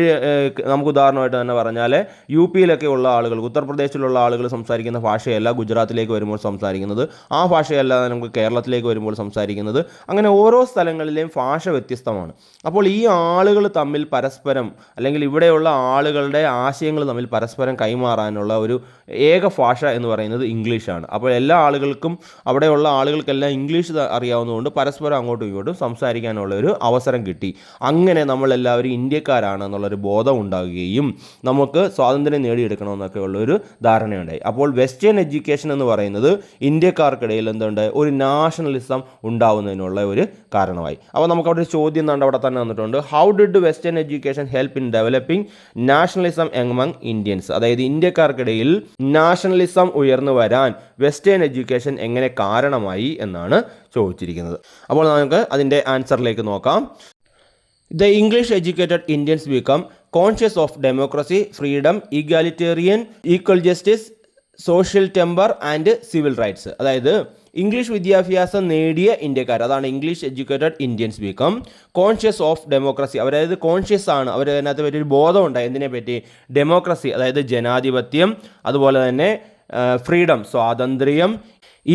നമുക്ക് ഉദാഹരണമായിട്ട് തന്നെ പറഞ്ഞാൽ യു പിയിലൊക്കെ ഉള്ള ആളുകൾ, ഉത്തർപ്രദേശിലുള്ള ആളുകൾ സംസാരിക്കുന്ന ഭാഷയല്ല ഗുജറാത്തിലേക്ക് വരുമ്പോൾ സംസാരിക്കുന്നത്, ആ ഭാഷയല്ല നമുക്ക് കേരളത്തിലേക്ക് വരുമ്പോൾ സംസാരിക്കുന്നത്. അങ്ങനെ ഓരോ സ്ഥലങ്ങളിലെയും ഭാഷ വ്യത്യസ്തമാണ്. അപ്പോൾ ഈ ആളുകൾ തമ്മിൽ പരസ്പരം, അല്ലെങ്കിൽ ഇവിടെയുള്ള ആളുകളുടെ ആശയങ്ങൾ തമ്മിൽ പരസ്പരം കൈമാറാനുള്ള ഒരു ഏക ഭാഷ എന്ന് പറയുന്നത് ഇംഗ്ലീഷാണ്. അപ്പോൾ എല്ലാ ആളുകൾക്കും, അവിടെയുള്ള ആളുകൾക്കെല്ലാം ഇംഗ്ലീഷ് അറിയാവുന്നതുകൊണ്ട് പരസ്പരം അങ്ങോട്ടും ഇങ്ങോട്ടും സംസാരിക്കാനുള്ള ഒരു അവസരം കിട്ടി. അങ്ങനെ നമ്മളെല്ലാവരും ഇന്ത്യക്കാരാണ് എന്നുള്ളൊരു ബോധം ഉണ്ടാകുകയും നമുക്ക് സ്വാതന്ത്ര്യം നേടിയെടുക്കണമെന്നൊക്കെ ഉള്ളൊരു ധാരണയുണ്ടായി. അപ്പോൾ വെസ്റ്റേൺ എഡ്യൂക്കേഷൻ എന്ന് പറയുന്നത് ഇന്ത്യക്കാർക്കിടയിൽ എന്തുണ്ട്, ഒരു നാഷണലിസം ഉണ്ടാവുന്നതിനുള്ള ഒരു കാരണമായി. അപ്പോൾ നമുക്ക് അവിടെ ഒരു ചോദ്യം അവിടെ തന്നെ വന്നിട്ടുണ്ട്. How did western education help in developing nationalism among Indians? അതായത് ഇന്ത്യക്കാർക്കിടയിൽ നാഷണലിസം ഉയർന്നു വരാൻ വെസ്റ്റേൺ എഡ്യൂക്കേഷൻ എങ്ങനെ കാരണമായി എന്നാണ് ചോദിച്ചിരിക്കുന്നത്. അപ്പോൾ നമുക്ക് അതിൻ്റെ ആൻസറിലേക്ക് നോക്കാം. The English educated Indians become conscious of democracy, freedom, egalitarian, equal justice, social temper and civil rights. അതായത് ഇംഗ്ലീഷ് വിദ്യാഭ്യാസം നേടിയ ഇന്ത്യക്കാർ, അതാണ് English educated Indians become conscious of democracy. അവരത് കോൺഷ്യസ് ആണ്, അതിനകത്ത് പറ്റി ഒരു ബോധമുണ്ടായി. എന്തിനെ പറ്റി? ഡെമോക്രസി, അതായത് ജനാധിപത്യം, അതുപോലെ തന്നെ ഫ്രീഡം, സ്വാതന്ത്ര്യം,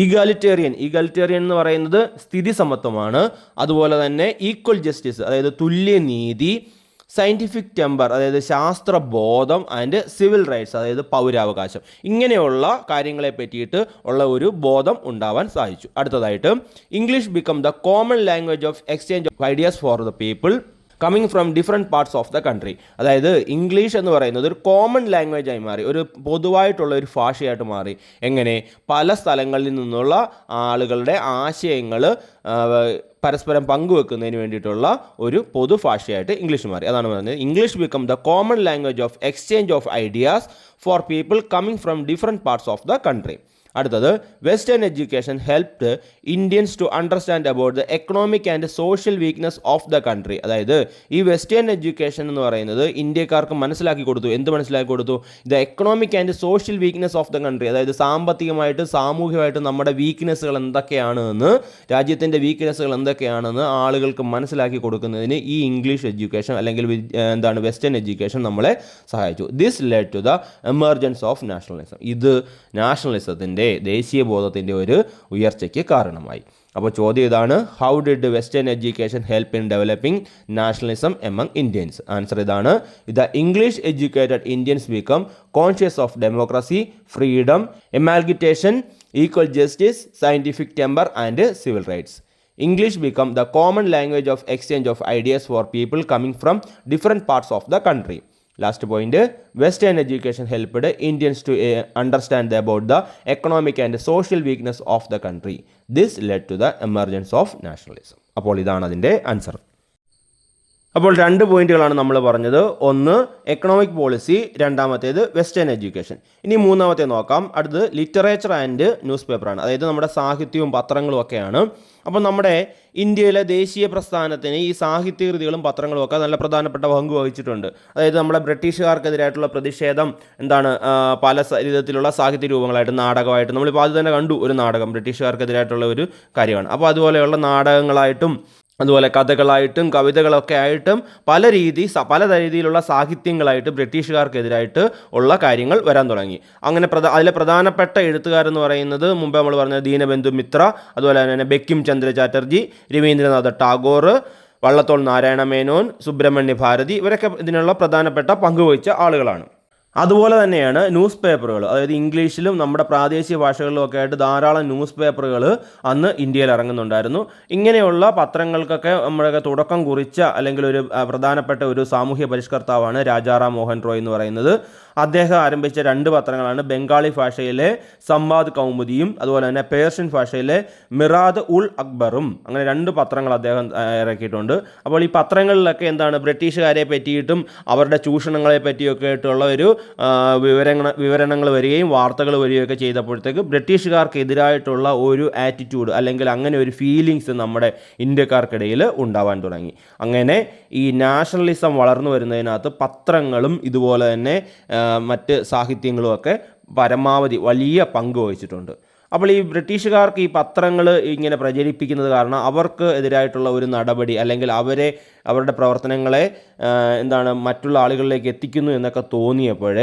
ഈഗാലിറ്റേറിയൻ എന്ന് പറയുന്നത് സ്ഥിതി സമത്വമാണ്, അതുപോലെ തന്നെ ഈക്വൽ ജസ്റ്റിസ്, അതായത് തുല്യനീതി, സയൻറ്റിഫിക് ടെമ്പർ, അതായത് ശാസ്ത്രബോധം, ആൻഡ് സിവിൽ റൈറ്റ്സ്, അതായത് പൗരാവകാശം. ഇങ്ങനെയുള്ള കാര്യങ്ങളെ പറ്റിയിട്ട് ഉള്ള ഒരു ബോധം ഉണ്ടാവാൻ സാധിച്ചു. അടുത്തതായിട്ട്, English become the common language of exchange of ideas for the people coming from different parts of the country. അതായത് ഇംഗ്ലീഷ് എന്ന് പറയുന്നത് ഒരു കോമൺ ലാംഗ്വേജായി മാറി, ഒരു പൊതുവായിട്ടുള്ള ഒരു ഭാഷയായിട്ട് മാറി. എങ്ങനെ? പല സ്ഥലങ്ങളിൽ നിന്നുള്ള ആളുകളുടെ ആശയങ്ങൾ പരസ്പരം പങ്കുവെക്കുന്നതിന് വേണ്ടിയിട്ടുള്ള ഒരു പൊതുഭാഷയായിട്ട് ഇംഗ്ലീഷ് മാറി. അതാണ് പറയുന്നത് English become the common language of exchange of ideas for people coming from different parts of the country. അടുത്തത്, western education helped Indians to understand about the economic and social weakness of the country. അതായത് ഈ western education എന്ന് പറയുന്നത് ഇന്ത്യക്കാർക്ക് മനസ്സിലാക്കി കൊടുത്തു. എന്ത് മനസ്സിലാക്കി കൊടുത്തു? The economic and social weakness of the country. അതായത് സാമ്പത്തികമായിട്ട് സാമൂഹികമായിട്ട് നമ്മുടെ വീക്ക്നെസ്സുകൾ എന്തൊക്കെയാണെന്ന്, രാജ്യത്തിൻ്റെ വീക്ക്നെസ്സുകൾ എന്തൊക്കെയാണെന്ന് ആളുകൾക്ക് മനസ്സിലാക്കി കൊടുക്കുന്നതിന് ഈ ഇംഗ്ലീഷ് എഡ്യൂക്കേഷൻ അല്ലെങ്കിൽ വെസ്റ്റേൺ എഡ്യൂക്കേഷൻ നമ്മളെ സഹായിച്ചു. This led to the emergence of nationalism. ഇത് നാഷണലിസത്തിൻ്റെ, ദേശീയ ബോധത്തിൻ്റെ ഒരു ഉയർച്ചയ്ക്ക് കാരണമായി. അപ്പോൾ ചോദ്യം ഇതാണ്, how did western education help in developing nationalism among Indians? Answer ഇതാണ്, the English educated Indians become conscious of democracy, freedom, agitation, equal justice, scientific temper and civil rights. English become the common language of exchange of ideas for people coming from different parts of the country. Last point, Western education helped Indians to understand about the economic and social weakness of the country. This led to the emergence of nationalism. അപ്പോൾ ഇതാണ് അതിൻ്റെ answer. അപ്പോൾ 2 പോയിന്റുകളാണ് നമ്മൾ പറഞ്ഞത്. ഒന്ന് economic policy, രണ്ടാമത്തേത് western education. ഇനി മൂന്നാമത്തെ നോക്കാം. അടുത്തത് ലിറ്ററേച്ചർ ആൻഡ് ന്യൂസ് പേപ്പറാണ്, അതായത് നമ്മുടെ സാഹിത്യവും പത്രങ്ങളും ഒക്കെയാണ്. അപ്പോൾ നമ്മുടെ ഇന്ത്യയിലെ ദേശീയ പ്രസ്ഥാനത്തിന് ഈ സാഹിത്യകൃതികളും പത്രങ്ങളും ഒക്കെ നല്ല പ്രധാനപ്പെട്ട പങ്ക് വഹിച്ചിട്ടുണ്ട്. അതായത് നമ്മുടെ ബ്രിട്ടീഷുകാർക്കെതിരായിട്ടുള്ള പ്രതിഷേധം പല വിധത്തിലുള്ള സാഹിത്യ രൂപങ്ങളായിട്ട്, നാടകമായിട്ട്, നമ്മളിപ്പോൾ അത് തന്നെ കണ്ടു, ഒരു നാടകം ബ്രിട്ടീഷുകാർക്കെതിരായിട്ടുള്ള ഒരു കാര്യമാണ്. അപ്പോൾ അതുപോലെയുള്ള നാടകങ്ങളായിട്ടും അതുപോലെ കഥകളായിട്ടും കവിതകളൊക്കെ ആയിട്ടും പല രീതിയിലുള്ള സാഹിത്യങ്ങളായിട്ട് ബ്രിട്ടീഷുകാർക്കെതിരായിട്ട് ഉള്ള കാര്യങ്ങൾ വരാൻ തുടങ്ങി. അങ്ങനെ അതിലെ പ്രധാനപ്പെട്ട എഴുത്തുകാരെന്ന് പറയുന്നത് മുമ്പ് നമ്മൾ പറഞ്ഞ ദീനബന്ധു മിത്ര, അതുപോലെ തന്നെ ബങ്കിം ചന്ദ്ര ചാറ്റർജി, രവീന്ദ്രനാഥ ടാഗോർ, വള്ളത്തോൾ നാരായണ മേനോൻ, സുബ്രഹ്മണ്യ ഭാരതി, ഇവരൊക്കെ ഇതിനുള്ള പ്രധാനപ്പെട്ട പങ്കുവഹിച്ച ആളുകളാണ്. അതുപോലെ തന്നെയാണ് ന്യൂസ് പേപ്പറുകൾ, അതായത് ഇംഗ്ലീഷിലും നമ്മുടെ പ്രാദേശിക ഭാഷകളിലും ഒക്കെ ആയിട്ട് ധാരാളം ന്യൂസ് പേപ്പറുകൾ അന്ന് ഇന്ത്യയിൽ ഇറങ്ങുന്നുണ്ടായിരുന്നു. ഇങ്ങനെയുള്ള പത്രങ്ങൾക്കൊക്കെ നമ്മളൊക്കെ തുടക്കം കുറിച്ച അല്ലെങ്കിൽ ഒരു പ്രധാനപ്പെട്ട ഒരു സാമൂഹ്യ പരിഷ്കർത്താവാണ് രാജാറാം മോഹൻ റോയ് എന്ന് പറയുന്നത്. അദ്ദേഹം ആരംഭിച്ച 2 പത്രങ്ങളാണ് ബംഗാളി ഭാഷയിലെ സംവാദ് കൗമുദിയും അതുപോലെ തന്നെ പേർഷ്യൻ ഭാഷയിലെ മിറാദ് ഉൾ അക്ബറും. അങ്ങനെ 2 പത്രങ്ങൾ അദ്ദേഹം ഇറക്കിയിട്ടുണ്ട്. അപ്പോൾ ഈ പത്രങ്ങളിലൊക്കെ ബ്രിട്ടീഷുകാരെ പറ്റിയിട്ടും അവരുടെ ചൂഷണങ്ങളെ പറ്റിയൊക്കെ ആയിട്ടുള്ള ഒരു വിവരണങ്ങൾ വരികയും വാർത്തകൾ വരികയൊക്കെ ചെയ്തപ്പോഴത്തേക്ക് ബ്രിട്ടീഷുകാർക്കെതിരായിട്ടുള്ള ഒരു ആറ്റിറ്റ്യൂഡ് അല്ലെങ്കിൽ അങ്ങനെ ഒരു ഫീലിങ്സ് നമ്മുടെ ഇന്ത്യക്കാർക്കിടയിൽ ഉണ്ടാവാൻ തുടങ്ങി. അങ്ങനെ ഈ നാഷണലിസം വളർന്നു വരുന്നതിനകത്ത് പത്രങ്ങളും ഇതുപോലെ തന്നെ മറ്റ് സാഹിത്യങ്ങളുമൊക്കെ പരമാവധി വലിയ പങ്ക് വഹിച്ചിട്ടുണ്ട്. അപ്പോൾ ഈ ബ്രിട്ടീഷുകാർക്ക് ഈ പത്രങ്ങൾ ഇങ്ങനെ പ്രചരിപ്പിക്കുന്നത് കാരണം അവർക്ക് എതിരായിട്ടുള്ള ഒരു നടപടി അല്ലെങ്കിൽ അവരുടെ പ്രവർത്തനങ്ങളെ മറ്റുള്ള ആളുകളിലേക്ക് എത്തിക്കുന്നു എന്നൊക്കെ തോന്നിയപ്പോൾ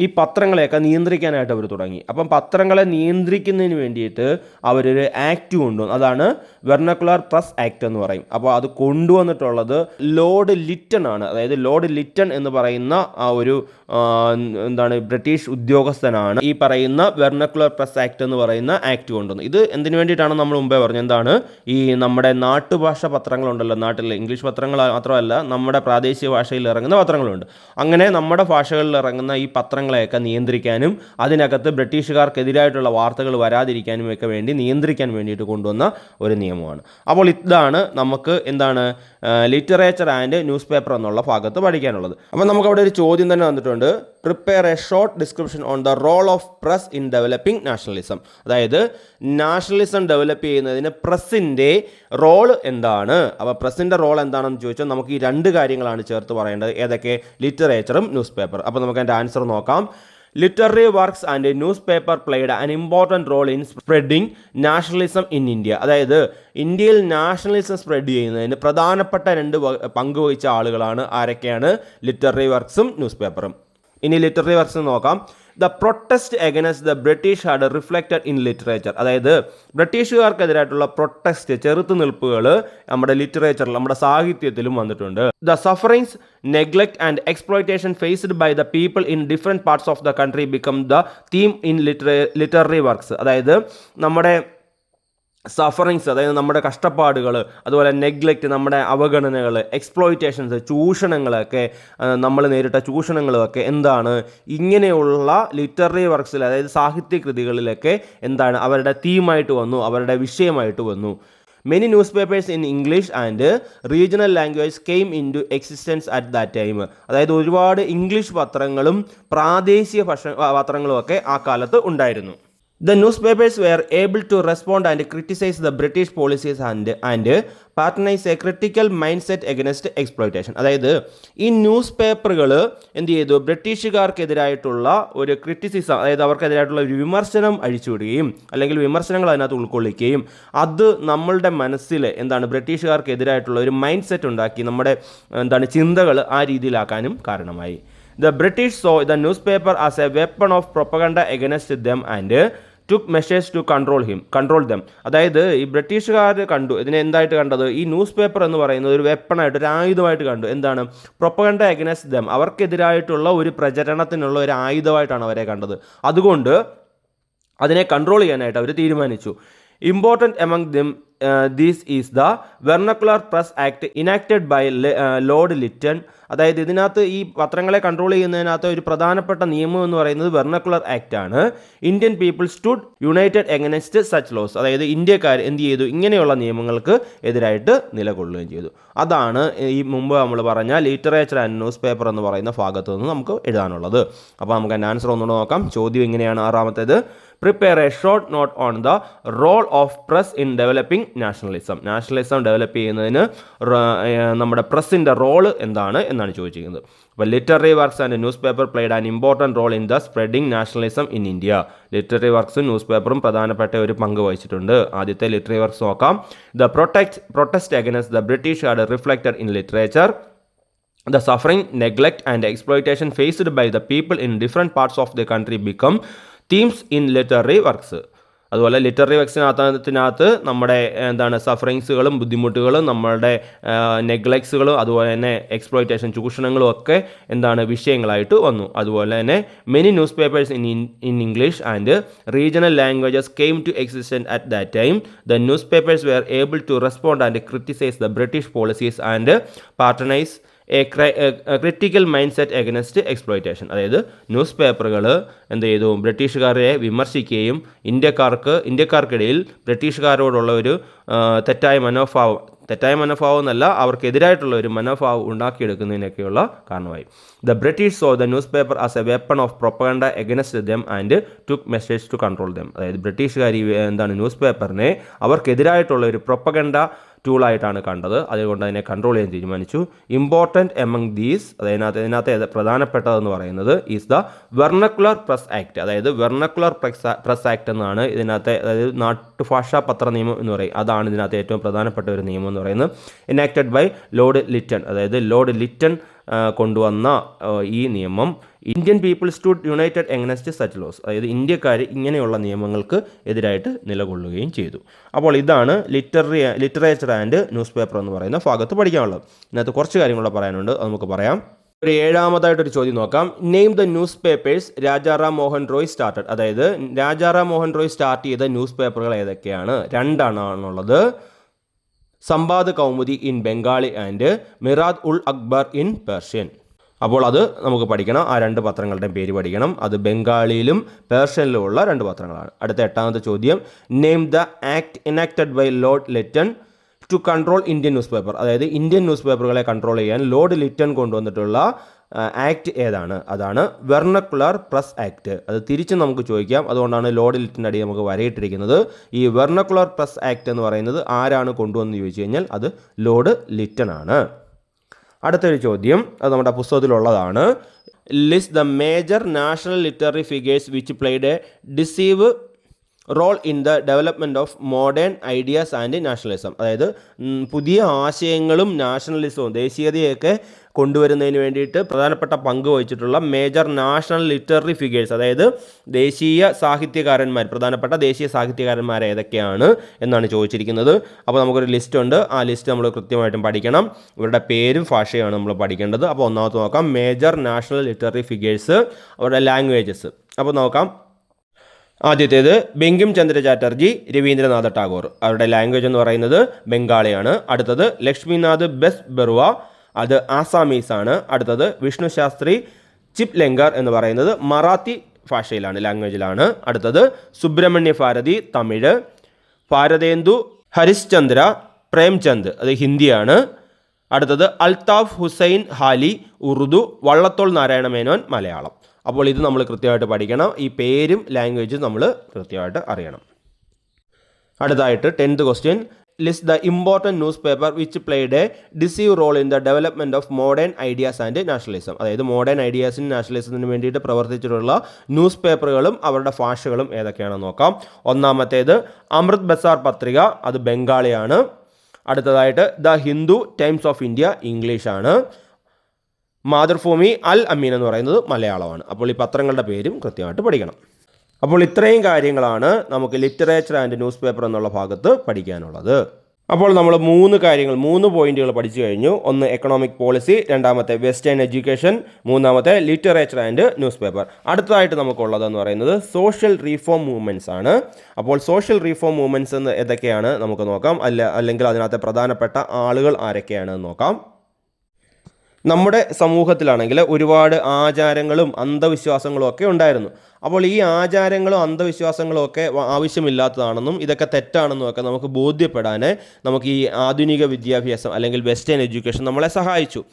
ഈ പത്രങ്ങളെയൊക്കെ നിയന്ത്രിക്കാനായിട്ട് അവർ തുടങ്ങി. അപ്പം പത്രങ്ങളെ നിയന്ത്രിക്കുന്നതിന് വേണ്ടിയിട്ട് അവരൊരു ആക്ട് കൊണ്ടുവന്നു. അതാണ് വെർണക്കുലർ പ്രസ് ആക്ട് എന്ന് പറയും. അപ്പോൾ അത് കൊണ്ടുവന്നിട്ടുള്ളത് ലോർഡ് ലിറ്റൺ ആണ്. അതായത് ലോർഡ് ലിറ്റൺ എന്ന് പറയുന്ന ആ ഒരു ബ്രിട്ടീഷ് ഉദ്യോഗസ്ഥനാണ് ഈ പറയുന്ന വെർണക്കുലർ പ്രസ് ആക്ട് എന്ന് പറയുന്ന ആക്ട് കൊണ്ടുവന്നത്. ഇത് എന്തിനു വേണ്ടിയിട്ടാണ് നമ്മൾ മുമ്പേ പറഞ്ഞത്? ഈ നമ്മുടെ നാട്ടുഭാഷ പത്രങ്ങളുണ്ടല്ലോ, നാട്ടിലെ ഇംഗ്ലീഷ് പത്രങ്ങൾ മാത്രമല്ല നമ്മുടെ പ്രാദേശിക ഭാഷയിൽ ഇറങ്ങുന്ന പത്രങ്ങളുണ്ട്. അങ്ങനെ നമ്മുടെ ഭാഷകളിൽ ഇറങ്ങുന്ന ഈ പത്രങ്ങളെയൊക്കെ നിയന്ത്രിക്കാനും അതിനകത്ത് ബ്രിട്ടീഷുകാർക്കെതിരായിട്ടുള്ള വാർത്തകൾ വരാതിരിക്കാനും ഒക്കെ വേണ്ടി നിയന്ത്രിക്കാൻ വേണ്ടിയിട്ട് കൊണ്ടുവന്ന ഒരു നിയമമാണ്. അപ്പോൾ ഇതാണ് നമുക്ക് ലിറ്ററേച്ചർ ആൻഡ് ന്യൂസ് പേപ്പർ എന്നുള്ള ഭാഗത്ത് പഠിക്കാനുള്ളത്. അപ്പോൾ നമുക്കവിടെ ഒരു ചോദ്യം തന്നെ വന്നിട്ടുണ്ട്. Prepare a short description on the role of press in developing nationalism. അതായത് നാഷണലിസം ഡെവലപ്പ് ചെയ്യുന്നതിന് പ്രസ്സിൻ്റെ റോൾ എന്താണ്? അപ്പോൾ പ്രസ്സിൻ്റെ റോൾ എന്താണെന്ന് ചോദിച്ചാൽ നമുക്ക് ഈ 2 കാര്യങ്ങളാണ് ചേർത്ത് പറയേണ്ടത്. ഏതൊക്കെ? ലിറ്ററേച്ചറും ന്യൂസ് പേപ്പർ. അപ്പോൾ നമുക്ക് അതിൻ്റെ ആൻസർ നോക്കാം. Literary works and news paper played an important role in spreading nationalism in India. അതായത് ഇന്ത്യയിൽ നാഷണലിസം സ്പ്രെഡ് ചെയ്യുന്നതിന് പ്രധാനപ്പെട്ട 2 പങ്ക് വഹിച്ച ആളുകളാണ്. ആരൊക്കെയാണ്? ലിറ്റററി വർക്ക്സും ന്യൂസ് പേപ്പറും. ഇനി ലിറ്റററി വർക്ക്സ് നോക്കാം. The protest against the British had reflected in literature. അതായത് ബ്രിട്ടീഷുകാർക്കെതിരായിട്ടുള്ള പ്രൊട്ടസ്റ്റ്, ചെറുത്തുനിൽപ്പുകൾ നമ്മുടെ ലിറ്ററേച്ചറിൽ, നമ്മുടെ സാഹിത്യത്തിലും വന്നിട്ടുണ്ട്. The sufferings, neglect and exploitation faced by the people in different parts of the country become the theme in literary works. അതായത് നമ്മുടെ സഫറിങ്സ്, അതായത് നമ്മുടെ കഷ്ടപ്പാടുകൾ, അതുപോലെ നെഗ്ലക്റ്റ്, നമ്മുടെ അവഗണനകൾ, എക്സ്പ്ലോയിറ്റേഷൻസ്, ചൂഷണങ്ങളൊക്കെ, നമ്മൾ നേരിട്ട ചൂഷണങ്ങളൊക്കെ ഇങ്ങനെയുള്ള ലിറ്റററി വർക്ക്സിൽ, അതായത് സാഹിത്യകൃതികളിലൊക്കെ അവരുടെ തീമായിട്ട് വന്നു, അവരുടെ വിഷയമായിട്ട് വന്നു. Many newspapers in English and regional language came into existence at that time. അതായത് ഒരുപാട് ഇംഗ്ലീഷ് പത്രങ്ങളും പ്രാദേശിക പത്രങ്ങളും ഒക്കെ ആ കാലത്ത് ഉണ്ടായിരുന്നു. The newspapers were able to respond and criticize the British policies and patronize a critical mindset against exploitation. അതായത് ഈ ന്യൂസ് പേപ്പറുകൾ എന്ത് ചെയ്തു? ബ്രിട്ടീഷുകാർക്കെതിരായിട്ടുള്ള ഒരു ക്രിറ്റിസിസം, അതായത് അവർക്കെതിരായിട്ടുള്ള ഒരു വിമർശനം അഴിച്ചുവിടുകയും അല്ലെങ്കിൽ വിമർശനങ്ങൾ അതിനകത്ത് ഉൾക്കൊള്ളിക്കുകയും അത് നമ്മളുടെ മനസ്സിൽ ബ്രിട്ടീഷുകാർക്കെതിരായിട്ടുള്ള ഒരു മൈൻഡ് സെറ്റ് ഉണ്ടാക്കി നമ്മുടെ ചിന്തകൾ ആ രീതിയിലാക്കാനും കാരണമായി. The British saw the newspaper as a weapon of propaganda against them and took measures to control them. അതായത് ഈ ബ്രിട്ടീഷുകാർ ഇതിനെ എന്തായിട്ട് കണ്ടത്? ഈ ന്യൂസ് പേപ്പർ എന്ന് പറയുന്നത് ഒരു വെപ്പണായിട്ട്, ഒരു ആയുധമായിട്ട് കണ്ടു. പ്രൊപ്പഗണ്ട അഗൈൻസ്റ്റ് ദം, അവർക്കെതിരായിട്ടുള്ള ഒരു പ്രചരണത്തിനുള്ള ഒരു ആയുധമായിട്ടാണ് അവരെ കണ്ടത്. അതുകൊണ്ട് അതിനെ കൺട്രോൾ ചെയ്യാനായിട്ട് അവർ തീരുമാനിച്ചു. Important among them this is the vernacular press act enacted by Lord Lytton. അതായത് ഇതിനകത്ത് ഈ പത്രങ്ങളെ കൺട്രോൾ ചെയ്യുന്നതിനകത്ത് ഒരു പ്രധാനപ്പെട്ട നിയമം എന്ന് പറയുന്നത് വെർണക്കുലർ ആക്ട് ആണ്. Indian people stood united against such laws. അതായത് ഇന്ത്യക്കാർ എന്ത് ചെയ്തു, ഇങ്ങനെയുള്ള നിയമങ്ങൾക്ക് എതിരായിട്ട് നിലകൊള്ളുകയും ചെയ്തു. അതാണ് ഈ മുമ്പ് നമ്മൾ പറഞ്ഞ ലിറ്ററേച്ചർ ആൻഡ് ന്യൂസ് പേപ്പർ എന്ന് പറയുന്ന ഭാഗത്ത് നിന്ന് നമുക്ക് എഴുതാനുള്ളത്. അപ്പോൾ നമുക്ക് അതിൻ്റെ ആൻസർ ഒന്നുകൂടെ നോക്കാം. ചോദ്യം ഇങ്ങനെയാണ്. ആറാമത്തേത്, prepare a short note on the role of press in developing nationalism. Nationalism develop ചെയ്യുന്നതിന് നമ്മുടെ പ്രസ്സിൻ്റെ റോള് എന്താണ് എന്നാണ് ചോദിച്ചിരിക്കുന്നത്. അപ്പോൾ literary works and news paper played an important role in the spreading nationalism in India. Literary വർക്ക്സും ന്യൂസ് പേപ്പറും പ്രധാനപ്പെട്ട ഒരു പങ്ക് വഹിച്ചിട്ടുണ്ട്. ആദ്യത്തെ ലിറ്റററി വർക്ക്സ് നോക്കാം. The protest against the British had reflected in literature. The suffering, neglect and exploitation faced by the people in different parts of the country become themes in literary works. അതുപോലെ literary വർക്സിനകത്ത് നമ്മുടെ സഫറിങ്സുകളും ബുദ്ധിമുട്ടുകളും നമ്മളുടെ നെഗ്ലക്ട്സുകളും അതുപോലെ തന്നെ exploitation ചൂഷണങ്ങളും ഒക്കെ വിഷയങ്ങളായിട്ട് വന്നു. അതുപോലെ തന്നെ many newspapers in English and regional languages came to existence at that time. The newspapers were able to respond and criticise the British policies and patronise critical mind set against exploitation. അതായത് ന്നൂസ് പേപ്പറുകൾ എന്ത് ചെയ്തു, ബ്രിട്ടീഷുകാരെ വിമർശിക്കുകയും ഇന്ത്യക്കാർക്കിടയിൽ ബ്രിട്ടീഷുകാരോടുള്ള ഒരു തെറ്റായ മനോഭാവം എന്നല്ല, അവർക്കെതിരായിട്ടുള്ള ഒരു മനോഭാവം ഉണ്ടാക്കിയെടുക്കുന്നതിനൊക്കെയുള്ള കാരണമായി. The British saw the newspaper as a weapon of propaganda against them and took measures to control them. അതായത് ബ്രിട്ടീഷുകാർ ന്യൂസ് പേപ്പറിനെ അവർക്കെതിരായിട്ടുള്ള ഒരു പ്രൊപ്പഗണ്ട ടൂളായിട്ടാണ് കണ്ടത്. അതുകൊണ്ട് അതിനെ കൺട്രോൾ ചെയ്യാൻ തീരുമാനിച്ചു. ഇമ്പോർട്ടൻറ്റ് എമംഗ് ദീസ്, ഇതിനകത്ത് പ്രധാനപ്പെട്ടതെന്ന് പറയുന്നത് is the vernacular press act. അതായത് വെർണക്കുലർ പ്രസ് ആക്ട് എന്നാണ് ഇതിനകത്തെ, അതായത് നാട്ടുഭാഷാ പത്ര നിയമം എന്ന് പറയും. അതാണ് ഇതിനകത്ത് ഏറ്റവും പ്രധാനപ്പെട്ട ഒരു നിയമം എന്ന് പറയുന്നത്. Enacted by Lord Lytton. അതായത് ലോർഡ് ലിറ്റൺ കൊണ്ടുവന്ന ഈ നിയമം Indian people stood united against such laws. അതായത് ഇന്ത്യക്കാർ ഇങ്ങനെയുള്ള നിയമങ്ങൾക്ക് എതിരായിട്ട് നിലകൊള്ളുകയും ചെയ്തു. അപ്പോൾ ഇതാണ് ലിറ്ററേച്ചർ ആൻഡ് ന്യൂസ് പേപ്പർ എന്ന് പറയുന്ന ഭാഗത്ത് പഠിക്കാനുള്ളത്. ഇതിനകത്ത് കുറച്ച് കാര്യങ്ങളൂടെ പറയാനുണ്ട്, അത് നമുക്ക് പറയാം. ഒരു ഏഴാമതായിട്ടൊരു ചോദ്യം നോക്കാം. Name the newspapers Rajaram Mohan Roy started. അതായത് രാജാറാം മോഹൻ റോയ് സ്റ്റാർട്ട് ചെയ്ത ന്യൂസ് പേപ്പറുകൾ ഏതൊക്കെയാണ്? രണ്ടാണുള്ളത്. Sambad Kaumudi in Bengali and Mirat ul Akbar in Persian. അപ്പോൾ അത് നമുക്ക് പഠിക്കണം. ആ രണ്ട് പത്രങ്ങളുടെയും പേര് പഠിക്കണം. അത് ബംഗാളിയിലും പേർഷ്യനിലുമുള്ള രണ്ട് പത്രങ്ങളാണ്. അടുത്ത എട്ടാമത്തെ ചോദ്യം, name the act enacted by Lord Lytton to control Indian newspaper. അതായത് ഇന്ത്യൻ ന്യൂസ് പേപ്പറുകളെ കൺട്രോൾ ചെയ്യാൻ ലോർഡ് ലിറ്റൺ കൊണ്ടുവന്നിട്ടുള്ള ആക്ട് ഏതാണ്? അതാണ് വെർണക്കുലർ പ്രസ് ആക്ട്. അത് തിരിച്ച് നമുക്ക് ചോദിക്കാം. അതുകൊണ്ടാണ് ലോർഡ് ലിറ്റൻ്റെ അടി നമുക്ക് വരയിട്ടിരിക്കുന്നത്. ഈ വെർണക്കുലർ പ്രസ് ആക്ട് എന്ന് പറയുന്നത് ആരാണ് കൊണ്ടുവന്ന് ചോദിച്ചു കഴിഞ്ഞാൽ അത് ലോർഡ് ലിറ്റൺ ആണ്. അടുത്തൊരു ചോദ്യം, അത് നമ്മുടെ പുസ്തകത്തിലുള്ളതാണ്. List the major national literary figures which played a decisive role in the development of modern ideas and nationalism. അതായത് പുതിയ ആശയങ്ങളും നാഷണലിസവും ദേശീയതയൊക്കെ കൊണ്ടുവരുന്നതിന് വേണ്ടിയിട്ട് പ്രധാനപ്പെട്ട പങ്ക് വഹിച്ചിട്ടുള്ള മേജർ നാഷണൽ ലിറ്റററി ഫിഗേഴ്സ്, അതായത് പ്രധാനപ്പെട്ട ദേശീയ സാഹിത്യകാരന്മാർ ഏതൊക്കെയാണ് എന്നാണ് ചോദിച്ചിരിക്കുന്നത്. അപ്പോൾ നമുക്കൊരു ലിസ്റ്റ് ഉണ്ട്. ആ ലിസ്റ്റ് നമ്മൾ കൃത്യമായിട്ടും പഠിക്കണം. ഇവരുടെ പേരും ഭാഷയാണ് നമ്മൾ പഠിക്കേണ്ടത്. അപ്പോൾ ഒന്നാമത്തെ നോക്കാം, മേജർ നാഷണൽ ലിറ്റററി ഫിഗേഴ്സ്, അവരുടെ ലാംഗ്വേജസ്. അപ്പോൾ നോക്കാം. ആദ്യത്തേത് ബങ്കിം ചന്ദ്ര ചാറ്റർജി, രവീന്ദ്രനാഥ ടാഗോർ. അവരുടെ ലാംഗ്വേജ് എന്ന് പറയുന്നത് ബംഗാളിയാണ്. അടുത്തത് ലക്ഷ്മിനാഥ് ബെസ് ബറുവ, അത് ആസാമീസ് ആണ്. അടുത്തത് വിഷ്ണു ശാസ്ത്രി ചിപ്ലെങ്കർ എന്ന് പറയുന്നത് മറാത്തി ഭാഷയിലാണ്, ലാംഗ്വേജിലാണ്. അടുത്തത് സുബ്രഹ്മണ്യ ഭാരതി, തമിഴ്. ഭാരതേന്ദു ഹരിശ്ചന്ദ്ര പ്രേംചന്ദ്, അത് ഹിന്ദിയാണ്. അടുത്തത് അൽതാഫ് ഹുസൈൻ ഹാലി, ഉറുദു. വള്ളത്തോൾ നാരായണ മേനോൻ, മലയാളം. അപ്പോൾ ഇത് നമ്മൾ കൃത്യമായിട്ട് പഠിക്കണം. ഈ പേരും ലാംഗ്വേജും നമ്മൾ കൃത്യമായിട്ട് അറിയണം. അടുത്തായിട്ട് 10th question, list the important newspaper which played a decisive role in the development of modern ideas and nationalism. അതായത് മോഡേൺ ഐഡിയാസിനും നാഷണലിസത്തിന് വേണ്ടിയിട്ട് പ്രവർത്തിച്ചിട്ടുള്ള ന്യൂസ് പേപ്പറുകളും അവരുടെ ഭാഷകളും ഏതൊക്കെയാണെന്ന് നോക്കാം. ഒന്നാമത്തേത് അമൃത് ബസാർ പത്രിക, അത് ബംഗാളിയാണ്. അടുത്തതായിട്ട് the Hindu times of India, ഇംഗ്ലീഷാണ്. മാതൃഭൂമി അൽ അമീൻ എന്ന് പറയുന്നത് മലയാളമാണ്. അപ്പോൾ ഈ പത്രങ്ങളുടെ പേരും കൃത്യമായിട്ട് പഠിക്കണം. അപ്പോൾ ഇത്രയും കാര്യങ്ങളാണ് നമുക്ക് ലിറ്ററേച്ചർ ആൻഡ് ന്യൂസ് പേപ്പർ എന്നുള്ള ഭാഗത്ത് പഠിക്കാനുള്ളത്. അപ്പോൾ നമ്മൾ 3 പോയിന്റുകൾ പഠിച്ചു കഴിഞ്ഞു. ഒന്ന് എക്കണോമിക് പോളിസി, രണ്ടാമത്തെ വെസ്റ്റേൺ എഡ്യൂക്കേഷൻ, മൂന്നാമത്തെ ലിറ്ററേച്ചർ ആൻഡ് ന്യൂസ് പേപ്പർ. അടുത്തതായിട്ട് നമുക്കുള്ളതെന്ന് പറയുന്നത് സോഷ്യൽ റീഫോം മൂവ്മെൻറ്റ്സ് ആണ്. അപ്പോൾ സോഷ്യൽ റീഫോം മൂവ്മെൻറ്റ്സ് എന്ന് ഏതൊക്കെയാണ് നമുക്ക് നോക്കാം, അല്ലെങ്കിൽ അതിനകത്തെ പ്രധാനപ്പെട്ട ആളുകൾ ആരൊക്കെയാണെന്ന് നോക്കാം. നമ്മുടെ സമൂഹത്തിലാണെങ്കിൽ ഒരുപാട് ആചാരങ്ങളും അന്ധവിശ്വാസങ്ങളും ഒക്കെ ഉണ്ടായിരുന്നു. അപ്പോൾ ഈ ആചാരങ്ങളും അന്ധവിശ്വാസങ്ങളും ഒക്കെ ആവശ്യമില്ലാത്തതാണെന്നും ഇതൊക്കെ തെറ്റാണെന്നും ഒക്കെ നമുക്ക് ബോധ്യപ്പെടാൻ നമുക്ക് ഈ ആധുനിക വിദ്യാഭ്യാസം അല്ലെങ്കിൽ വെസ്റ്റേൺ എഡ്യൂക്കേഷൻ നമ്മളെ സഹായിച്ചു.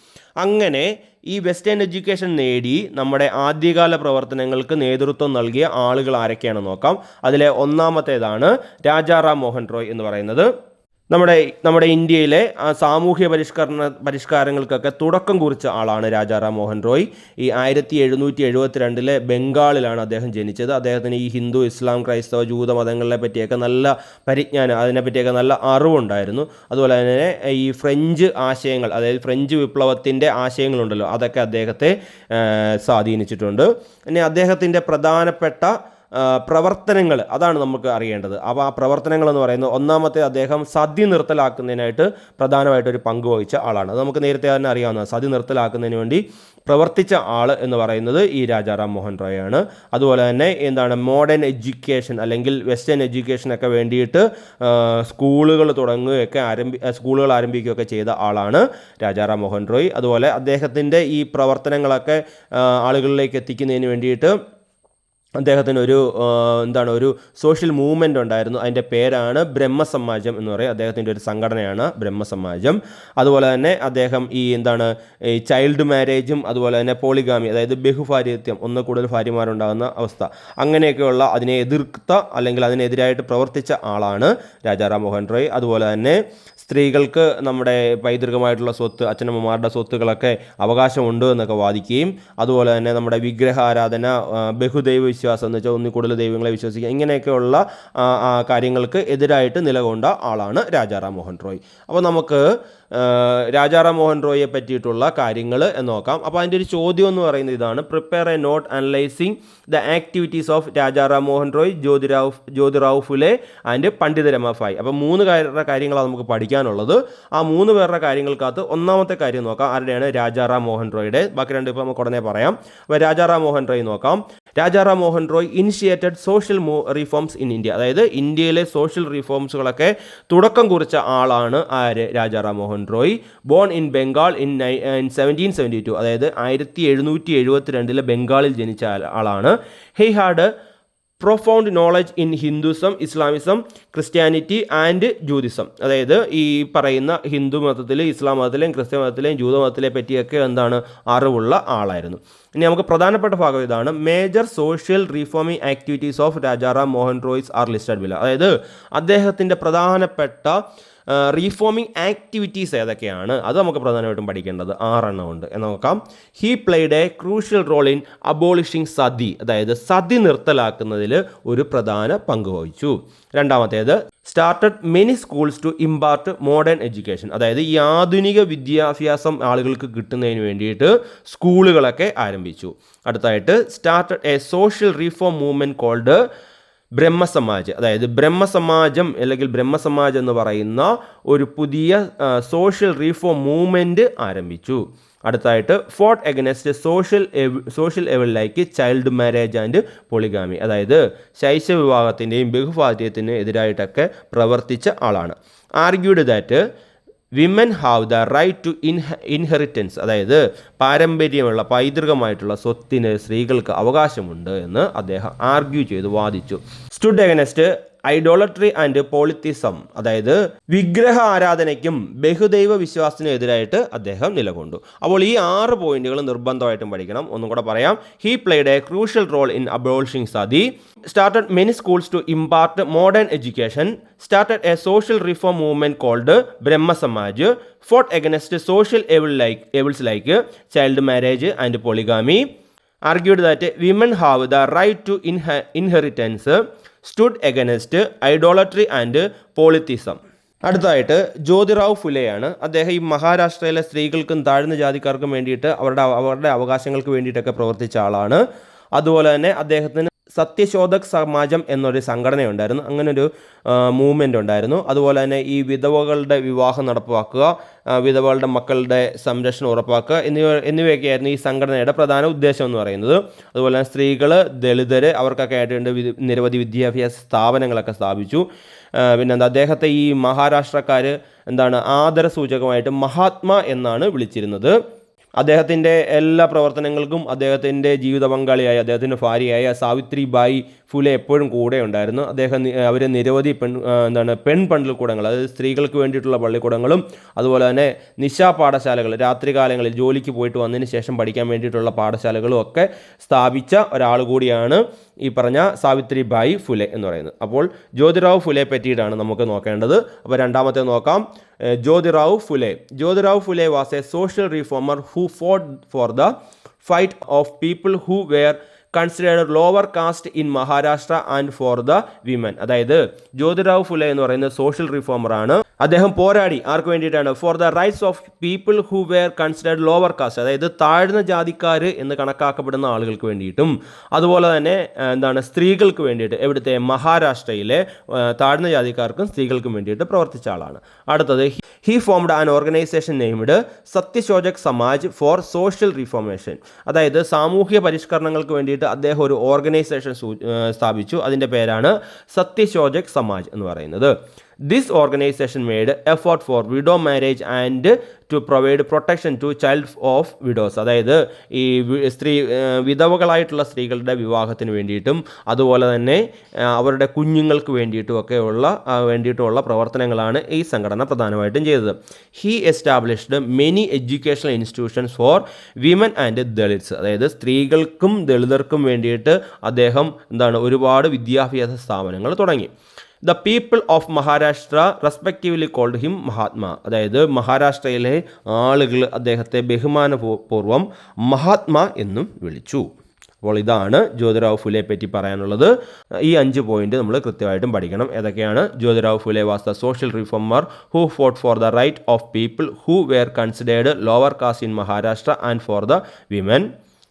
അങ്ങനെ ഈ വെസ്റ്റേൺ എഡ്യൂക്കേഷൻ നേടി നമ്മുടെ ആദ്യകാല പ്രവർത്തനങ്ങൾക്ക് നേതൃത്വം നൽകിയ ആളുകൾ ആരൊക്കെയാണെന്ന് നോക്കാം. അതിലെ ഒന്നാമത്തേതാണ് രാജാറാം മോഹൻ റോയ് എന്ന് പറയുന്നത്. നമ്മുടെ ഇന്ത്യയിലെ സാമൂഹ്യ പരിഷ്കാരങ്ങൾക്കൊക്കെ തുടക്കം കുറിച്ച ആളാണ് രാജാറാം മോഹൻ റോയ്. ഈ 1772 ബംഗാളിലാണ് അദ്ദേഹം ജനിച്ചത്. അദ്ദേഹത്തിന് ഈ ഹിന്ദു, ഇസ്ലാം, ക്രൈസ്തവ, ജൂത മതങ്ങളെ പറ്റിയൊക്കെ നല്ല പരിജ്ഞാനം, അതിനെപ്പറ്റിയൊക്കെ നല്ല അറിവുണ്ടായിരുന്നു. അതുപോലെ തന്നെ ഈ ഫ്രഞ്ച് ആശയങ്ങൾ, അതായത് ഫ്രഞ്ച് വിപ്ലവത്തിൻ്റെ ആശയങ്ങളുണ്ടല്ലോ, അതൊക്കെ അദ്ദേഹത്തെ സ്വാധീനിച്ചിട്ടുണ്ട്. പിന്നെ അദ്ദേഹത്തിൻ്റെ പ്രധാനപ്പെട്ട പ്രവർത്തനങ്ങൾ, അതാണ് നമുക്ക് അറിയേണ്ടത്. അപ്പോൾ ആ പ്രവർത്തനങ്ങൾ എന്ന് പറയുന്നത്, ഒന്നാമത്തെ അദ്ദേഹം സതി നിർത്തലാക്കുന്നതിനായിട്ട് പ്രധാനമായിട്ടൊരു പങ്ക് വഹിച്ച ആളാണ്. അത് നമുക്ക് നേരത്തെ തന്നെ അറിയാവുന്നതാണ്. സതി നിർത്തലാക്കുന്നതിന് വേണ്ടി പ്രവർത്തിച്ച ആൾ എന്ന് പറയുന്നത് ഈ രാജാറാം മോഹൻ റോയ് ആണ്. അതുപോലെ തന്നെ മോഡേൺ എഡ്യൂക്കേഷൻ അല്ലെങ്കിൽ വെസ്റ്റേൺ എഡ്യൂക്കേഷനൊക്കെ വേണ്ടിയിട്ട് സ്കൂളുകൾ സ്കൂളുകൾ ആരംഭിക്കുകയൊക്കെ ചെയ്ത ആളാണ് രാജാറാം മോഹൻ റോയ്. അതുപോലെ അദ്ദേഹത്തിൻ്റെ ഈ പ്രവർത്തനങ്ങളൊക്കെ ആളുകളിലേക്ക് എത്തിക്കുന്നതിന് വേണ്ടിയിട്ട് അദ്ദേഹത്തിന് ഒരു സോഷ്യൽ മൂവ്മെൻ്റ് ഉണ്ടായിരുന്നു. അതിൻ്റെ പേരാണ് ബ്രഹ്മസമാജം എന്ന് പറയും. അദ്ദേഹത്തിൻ്റെ ഒരു സംഘടനയാണ് ബ്രഹ്മസമാജം. അതുപോലെ തന്നെ അദ്ദേഹം ഈ ചൈൽഡ് മാരേജും അതുപോലെ തന്നെ പോളിഗാമി, അതായത് ബഹുഭാര്യത്വം, ഒന്ന് കൂടുതൽ ഭാര്യമാരുണ്ടാകുന്ന അവസ്ഥ, അങ്ങനെയൊക്കെയുള്ള അതിനെ എതിർത്ത അല്ലെങ്കിൽ അതിനെതിരായിട്ട് പ്രവർത്തിച്ച ആളാണ് രാജാറാം മോഹൻ റോയ്. അതുപോലെ തന്നെ സ്ത്രീകൾക്ക് നമ്മുടെ പൈതൃകമായിട്ടുള്ള സ്വത്ത്, അച്ഛനമ്മമാരുടെ സ്വത്തുകളൊക്കെ അവകാശമുണ്ട് എന്നൊക്കെ വാദിക്കുകയും, അതുപോലെ തന്നെ നമ്മുടെ വിഗ്രഹാരാധന, ബഹുദൈവ വിശ്വാസം എന്ന് വെച്ചാൽ ഒന്നിൽ കൂടുതൽ ദൈവങ്ങളെ വിശ്വസിക്കുക, ഇങ്ങനെയൊക്കെയുള്ള കാര്യങ്ങൾക്ക് എതിരായിട്ട് നിലകൊണ്ട ആളാണ് രാജാറാം മോഹൻ റോയ്. അപ്പോൾ നമുക്ക് രാജാറാം മോഹൻ റോയിയെ പറ്റിയിട്ടുള്ള കാര്യങ്ങൾ എന്ന് നോക്കാം. അപ്പോൾ അതിൻ്റെ ഒരു ചോദ്യം എന്ന് പറയുന്നത് ഇതാണ്: prepare a note analysing the activities of Rajaram Mohan Roy, Jyotirao Phule and Pandita Ramabai. അപ്പോൾ 3 പേരുടെ കാര്യങ്ങളാണ് നമുക്ക് പഠിക്കാനുള്ളത്. ആ 3 പേരുടെ കാര്യങ്ങൾക്കകത്ത് ഒന്നാമത്തെ കാര്യം നോക്കാം. ആരുടെയാണ്? രാജാറാം മോഹൻ റോയുടെ. ബാക്കി 2 ഇപ്പോൾ നമുക്ക് ഉടനെ പറയാം. അപ്പോൾ രാജാറാം മോഹൻ റോയ് നോക്കാം. Rajaram Mohan Roy initiated social reforms in India. അതായത് ഇന്ത്യയിലെ സോഷ്യൽ റീഫോംസുകളൊക്കെ തുടക്കം കുറിച്ച ആളാണ് ആര്? Rajaram Mohan Roy. Born in Bengal in 1772, അതായത് 1772 ബംഗാളിൽ ജനിച്ച ആളാണ്. He had profound knowledge in Hinduism, Islamism, Christianity and Judaism. അതായത് ഈ പറയുന്ന ഹിന്ദു മതത്തിൽ, ഇസ്ലാം മതത്തിലെയും ക്രിസ്ത്യ മതത്തിലെയും ജൂത മതത്തിലെ പറ്റിയൊക്കെ അറിവുള്ള ആളായിരുന്നു. ഇനി നമുക്ക് പ്രധാനപ്പെട്ട ഭാഗം ഇതാണ്: major social reforming activities of Rajaram Mohan Roy's are listed below. അതായത് അദ്ദേഹത്തിൻ്റെ പ്രധാനപ്പെട്ട റീഫോമിംഗ് ആക്ടിവിറ്റീസ് ഏതൊക്കെയാണ്, അത് നമുക്ക് പ്രധാനമായിട്ടും പഠിക്കേണ്ടത് 6 ഉണ്ട് എന്ന് നോക്കാം. He played a crucial role in abolishing sati. അതായത് സതി നിർത്തലാക്കുന്നതിൽ ഒരു പ്രധാന പങ്ക് വഹിച്ചു. രണ്ടാമത്തേത്, started many schools to impart modern education. അതായത് ഈ ആധുനിക വിദ്യാഭ്യാസം ആളുകൾക്ക് കിട്ടുന്നതിന് വേണ്ടിയിട്ട് സ്കൂളുകളൊക്കെ ആരംഭിച്ചു. അടുത്തായിട്ട്, started a social reform movement called Brahmo Samaj. അതായത് ബ്രഹ്മസമാജം അല്ലെങ്കിൽ ബ്രഹ്മസമാജ് എന്ന് പറയുന്ന ഒരു പുതിയ സോഷ്യൽ റീഫോം മൂവ്മെൻറ്റ് ആരംഭിച്ചു. അടുത്തായിട്ട്, fought against social evil like child marriage and polygamy. അതായത് ശൈശവ വിവാഹത്തിൻ്റെയും ബഹുഭാര്യത്തിനും എതിരായിട്ടൊക്കെ പ്രവർത്തിച്ച ആളാണ്. Argued that women have the right to inheritance. അതായത് പാരമ്പര്യമുള്ള പൈതൃകമായിട്ടുള്ള സ്വത്തിന് സ്ത്രീകൾക്ക് അവകാശമുണ്ട് എന്ന് അദ്ദേഹം ആർഗ്യൂ ചെയ്ത് വാദിച്ചു. Stood against idolatry and polytheism. അതായത് വിഗ്രഹ ആരാധനയ്ക്കും ബഹുദൈവ വിശ്വാസത്തിനും എതിരായിട്ട് അദ്ദേഹം നിലകൊണ്ടു. അപ്പോൾ ഈ 6 പോയിന്റുകൾ നിർബന്ധമായിട്ടും പഠിക്കണം. ഒന്നും കൂടെ പറയാം. He played a crucial role in abolishing sati, started many schools to impart modern education, started a social reform movement called Brahmo Samaj, fort against social എവിൾസ് like child marriage and polygamy, argued that women have the right to inheritance, stood against ഐഡോളട്രി and പോളിത്തിസം. അടുത്തതായിട്ട് ജ്യോതിറാവ് ഫുലെയാണ്. അദ്ദേഹം ഈ മഹാരാഷ്ട്രയിലെ സ്ത്രീകൾക്കും താഴ്ന്ന ജാതിക്കാർക്കും വേണ്ടിയിട്ട് അവരുടെ അവകാശങ്ങൾക്ക് വേണ്ടിയിട്ടൊക്കെ പ്രവർത്തിച്ച ആളാണ്. അതുപോലെ തന്നെ അദ്ദേഹത്തിന് സത്യശോധക് സമാജം എന്നൊരു സംഘടനയുണ്ടായിരുന്നു, അങ്ങനൊരു മൂവ്മെൻ്റ് ഉണ്ടായിരുന്നു. അതുപോലെ തന്നെ ഈ വിധവകളുടെ വിവാഹം നടപ്പാക്കുക, വിധവകളുടെ മക്കളുടെ സംരക്ഷണം ഉറപ്പാക്കുക എന്നിവയൊക്കെയായിരുന്നു ഈ സംഘടനയുടെ പ്രധാന ഉദ്ദേശം എന്ന് പറയുന്നത്. അതുപോലെ തന്നെ സ്ത്രീകൾ, ദളിതർ അവർക്കൊക്കെ ആയിട്ട് നിരവധി വിദ്യാഭ്യാസ സ്ഥാപനങ്ങളൊക്കെ സ്ഥാപിച്ചു. പിന്നെന്താ, അദ്ദേഹത്തെ ഈ മഹാരാഷ്ട്രക്കാർ ആദരസൂചകമായിട്ട് മഹാത്മാ എന്നാണ് വിളിച്ചിരുന്നത്. അദ്ദേഹത്തിൻ്റെ എല്ലാ പ്രവർത്തനങ്ങൾക്കും അദ്ദേഹത്തിൻ്റെ ജീവിത പങ്കാളിയായ അദ്ദേഹത്തിൻ്റെ ഭാര്യയായ സാവിത്രിബായി ഫുലെ എപ്പോഴും കൂടെ ഉണ്ടായിരുന്നു. അവർ നിരവധി പെൺ പള്ളിക്കൂടങ്ങൾ, അതായത് സ്ത്രീകൾക്ക് വേണ്ടിയിട്ടുള്ള പള്ളിക്കൂടങ്ങളും അതുപോലെ തന്നെ നിശാ പാഠശാലകൾ, രാത്രികാലങ്ങളിൽ ജോലിക്ക് പോയിട്ട് വന്നതിന് ശേഷം പഠിക്കാൻ വേണ്ടിയിട്ടുള്ള പാഠശാലകളും ഒക്കെ സ്ഥാപിച്ച ഒരാൾ കൂടിയാണ് ഈ പറഞ്ഞ സാവിത്രിബായി ഫുലെ എന്ന് പറയുന്നത്. അപ്പോൾ ജ്യോതിറാവ് ഫുലെ പറ്റിയിട്ടാണ് നമുക്ക് നോക്കേണ്ടത്. അപ്പോൾ രണ്ടാമത്തെ നോക്കാം, Jyotirao Phule. Jyotirao Phule was A social reformer who fought for the fight of people who were considered lower caste in Maharashtra and for the women. അതായത് ജ്യോതിറാവ് ഫുലെ എന്ന് പറയുന്നത് സോഷ്യൽ റിഫോമറാണ്. അദ്ദേഹം പോരാടി ആർക്ക് വേണ്ടിയിട്ടാണ്? For the rights of people who were considered lower cast, അതായത് താഴ്ന്ന ജാതിക്കാർ എന്ന് കണക്കാക്കപ്പെടുന്ന ആളുകൾക്ക് വേണ്ടിയിട്ടും അതുപോലെ തന്നെ സ്ത്രീകൾക്ക് വേണ്ടിയിട്ട്, എവിടുത്തെ മഹാരാഷ്ട്രയിലെ താഴ്ന്ന ജാതിക്കാർക്കും സ്ത്രീകൾക്കും വേണ്ടിയിട്ട് പ്രവർത്തിച്ച ആളാണ്. അടുത്തത്, he formed an organisation named Satyashodhak Samaj for social reformation. അതായത് സാമൂഹ്യ പരിഷ്കരണങ്ങൾക്ക് വേണ്ടിയിട്ട് അദ്ദേഹം ഒരു ഓർഗനൈസേഷൻ സ്ഥാപിച്ചു. അതിൻ്റെ പേരാണ് സത്യശോധക് സമാജ് എന്ന് പറയുന്നത്. This organisation made effort for widow marriage and to provide protection to child of widows. അതായത് ഈ വിധവകളായിട്ടുള്ള സ്ത്രീകളുടെ വിവാഹത്തിന് വേണ്ടിയിട്ടും അതുപോലെ തന്നെ അവരുടെ കുഞ്ഞുങ്ങൾക്ക് വേണ്ടിയിട്ടുള്ള പ്രവർത്തനങ്ങളാണ് ഈ സംഘടന പ്രധാനമായിട്ടും ചെയ്തത്. He established many educational institutions for women and Dalits. അതായത് സ്ത്രീകൾക്കും ദളിതർക്കും വേണ്ടിയിട്ട് അദ്ദേഹം ഒരുപാട് വിദ്യാഭ്യാസ സ്ഥാപനങ്ങൾ തുടങ്ങി. The people of Maharashtra respectively called him Mahatma. അതായത് മഹാരാഷ്ട്രയിലെ ആളുകൾ അദ്ദേഹത്തെ ബഹുമാനപൂർവ്വം മഹാത്മാ എന്നും വിളിച്ചു. അപ്പോൾ ഇതാണ് ജ്യോതിറാവ് ഫുലെ പറ്റി പറയാനുള്ളത്. ഈ 5 പോയിന്റ് നമ്മൾ കൃത്യമായിട്ടും പഠിക്കണം. ഏതൊക്കെയാണ്? Jyotirao Phule was the social reformer who fought for the right of people who were considered lower caste in Maharashtra and for the women.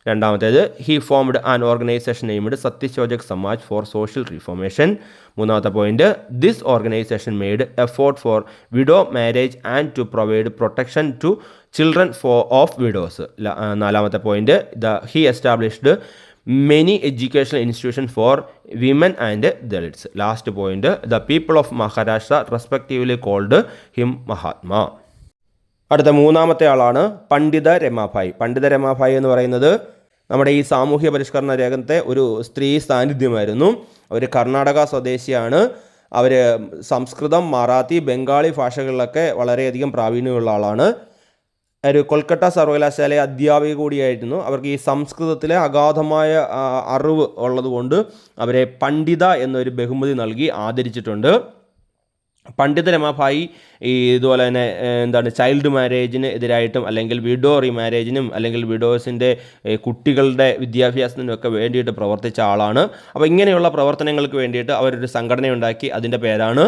രണ്ടാമത്തേത്, he formed an organisation named Satyashodhak Samaj for social reformation. മൂന്നാമത്തെ point, this organisation made effort for widow marriage and to provide protection to children of widows. നാലാമത്തെ point, he established many educational institution for women and Dalits. Last point, the people of Maharashtra respectively called him Mahatma. അടുത്ത മൂന്നാമത്തെ ആളാണ് പണ്ഡിത രമാഭായ്. പണ്ഡിത രമാഭായ് എന്ന് പറയുന്നത് നമ്മുടെ ഈ സാമൂഹ്യ പരിഷ്കരണ രംഗത്തെ ഒരു സ്ത്രീ സാന്നിധ്യമായിരുന്നു. അവർ കർണാടക സ്വദേശിയാണ്. അവർ സംസ്കൃതം, മറാത്തി, ബംഗാളി ഭാഷകളിലൊക്കെ വളരെയധികം പ്രാവീണ്യമുള്ള ആളാണ്. ഒരു കൊൽക്കത്ത സർവകലാശാല അധ്യാപിക കൂടിയായിരുന്നു. അവർക്ക് ഈ സംസ്കൃതത്തിലെ അഗാധമായ അറിവ് ഉള്ളതുകൊണ്ട് അവരെ പണ്ഡിത എന്നൊരു ബഹുമതി നൽകി ആദരിച്ചിട്ടുണ്ട്. പണ്ഡിത രമാഭായി ഇതുപോലെ തന്നെ ചൈൽഡ് മാരേജിന് എതിരായിട്ടും അല്ലെങ്കിൽ വിഡോ റീമാരേജിനും അല്ലെങ്കിൽ വിഡോസിൻ്റെ കുട്ടികളുടെ വിദ്യാഭ്യാസത്തിനും ഒക്കെ വേണ്ടിയിട്ട് പ്രവർത്തിച്ച ആളാണ്. അപ്പോൾ ഇങ്ങനെയുള്ള പ്രവർത്തനങ്ങൾക്ക് വേണ്ടിയിട്ട് അവരൊരു സംഘടനയുണ്ടാക്കി. അതിൻ്റെ പേരാണ്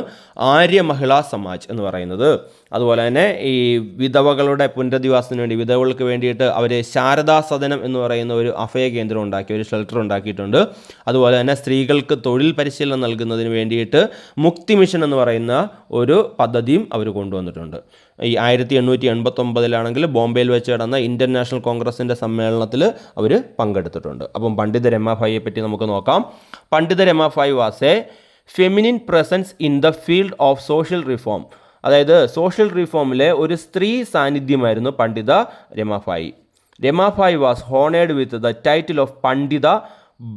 ആര്യ മഹിളാ സമാജ് എന്ന് പറയുന്നത്. അതുപോലെ തന്നെ ഈ വിധവകളുടെ പുനരധിവാസത്തിന് വേണ്ടി, വിധവകൾക്ക് വേണ്ടിയിട്ട് അവർ ശാരദാ സദനം എന്ന് പറയുന്ന ഒരു അഭയ കേന്ദ്രം ഉണ്ടാക്കി, ഒരു ഷെൽട്ടർ ഉണ്ടാക്കിയിട്ടുണ്ട്. അതുപോലെ തന്നെ സ്ത്രീകൾക്ക് തൊഴിൽ പരിശീലനം നൽകുന്നതിന് വേണ്ടിയിട്ട് മുക്തി മിഷൻ എന്ന് പറയുന്ന ഒരു പദ്ധതിയും അവർ കൊണ്ടുവന്നിട്ടുണ്ട്. ഈ 1889 ബോംബെയിൽ വെച്ച് നടന്ന ഇന്ത്യൻ നാഷണൽ കോൺഗ്രസിൻ്റെ സമ്മേളനത്തിൽ അവർ പങ്കെടുത്തിട്ടുണ്ട്. അപ്പം പണ്ഡിത രമാഭായിയെ പറ്റി നമുക്ക് നോക്കാം. Pandita Ramabai was a feminine presence in the field of social reform. അതായത് സോഷ്യൽ റിഫോമിലെ ഒരു സ്ത്രീ സാന്നിധ്യമായിരുന്നു Pandita Ramabai. Ramabai was honoured with the title of Pandita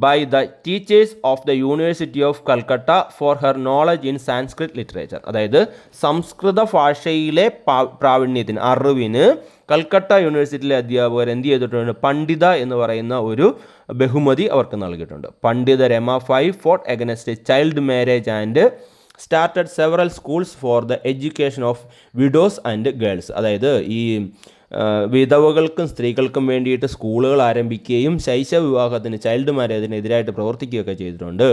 by the teachers of the University of Calcutta for her knowledge in Sanskrit literature. അതായത് സംസ്കൃത ഭാഷയിലെ പ്രാവീണ്യത്തിന്, അറിവിന് കൽക്കട്ട യൂണിവേഴ്സിറ്റിയിലെ അധ്യാപകർ എന്ത് ചെയ്തിട്ടുണ്ട്? പണ്ഡിത എന്ന് പറയുന്ന ഒരു ബഹുമതി അവർക്ക് നൽകിയിട്ടുണ്ട്. പണ്ഡിത Ramabai fought against child marriage and started several schools for the education of widows and girls. അതായത് ഈ വിധവകൾക്കും സ്ത്രീകൾക്കും വേണ്ടിയിട്ട് സ്കൂളുകൾ ആരംഭിക്കുകയും ശൈശവ വിവാഹത്തിന്, ചൈൽഡ് മാരേജിനെതിരായിട്ട് പ്രവർത്തിക്കുകയൊക്കെ ചെയ്തിട്ടുണ്ട്.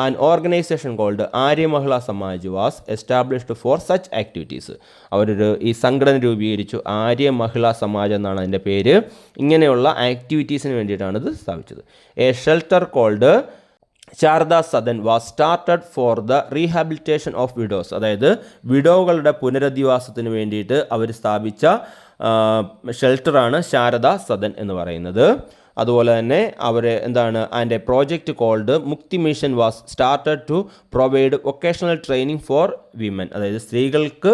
An organisation called Arya Mahila Samaj was established for such activities. അവരൊരു ഈ സംഘടന രൂപീകരിച്ചു. ആര്യ മഹിളാ സമാജ് എന്നാണ് അതിൻ്റെ പേര്. ഇങ്ങനെയുള്ള ആക്ടിവിറ്റീസിന് വേണ്ടിയിട്ടാണ് ഇത് സ്ഥാപിച്ചത്. A shelter called Sharada Sadan was started for the rehabilitation of widows. അതായത് വിഡോകളുടെ പുനരധിവാസത്തിന് വേണ്ടിയിട്ട് അവർ സ്ഥാപിച്ച ഷെൽട്ടറാണ് ശാരദാ സദൻ എന്ന് പറയുന്നത്. അതുപോലെ തന്നെ അവർ and a project called Mukti mission was started to provide vocational training for women. അതായത് സ്ത്രീകൾക്ക്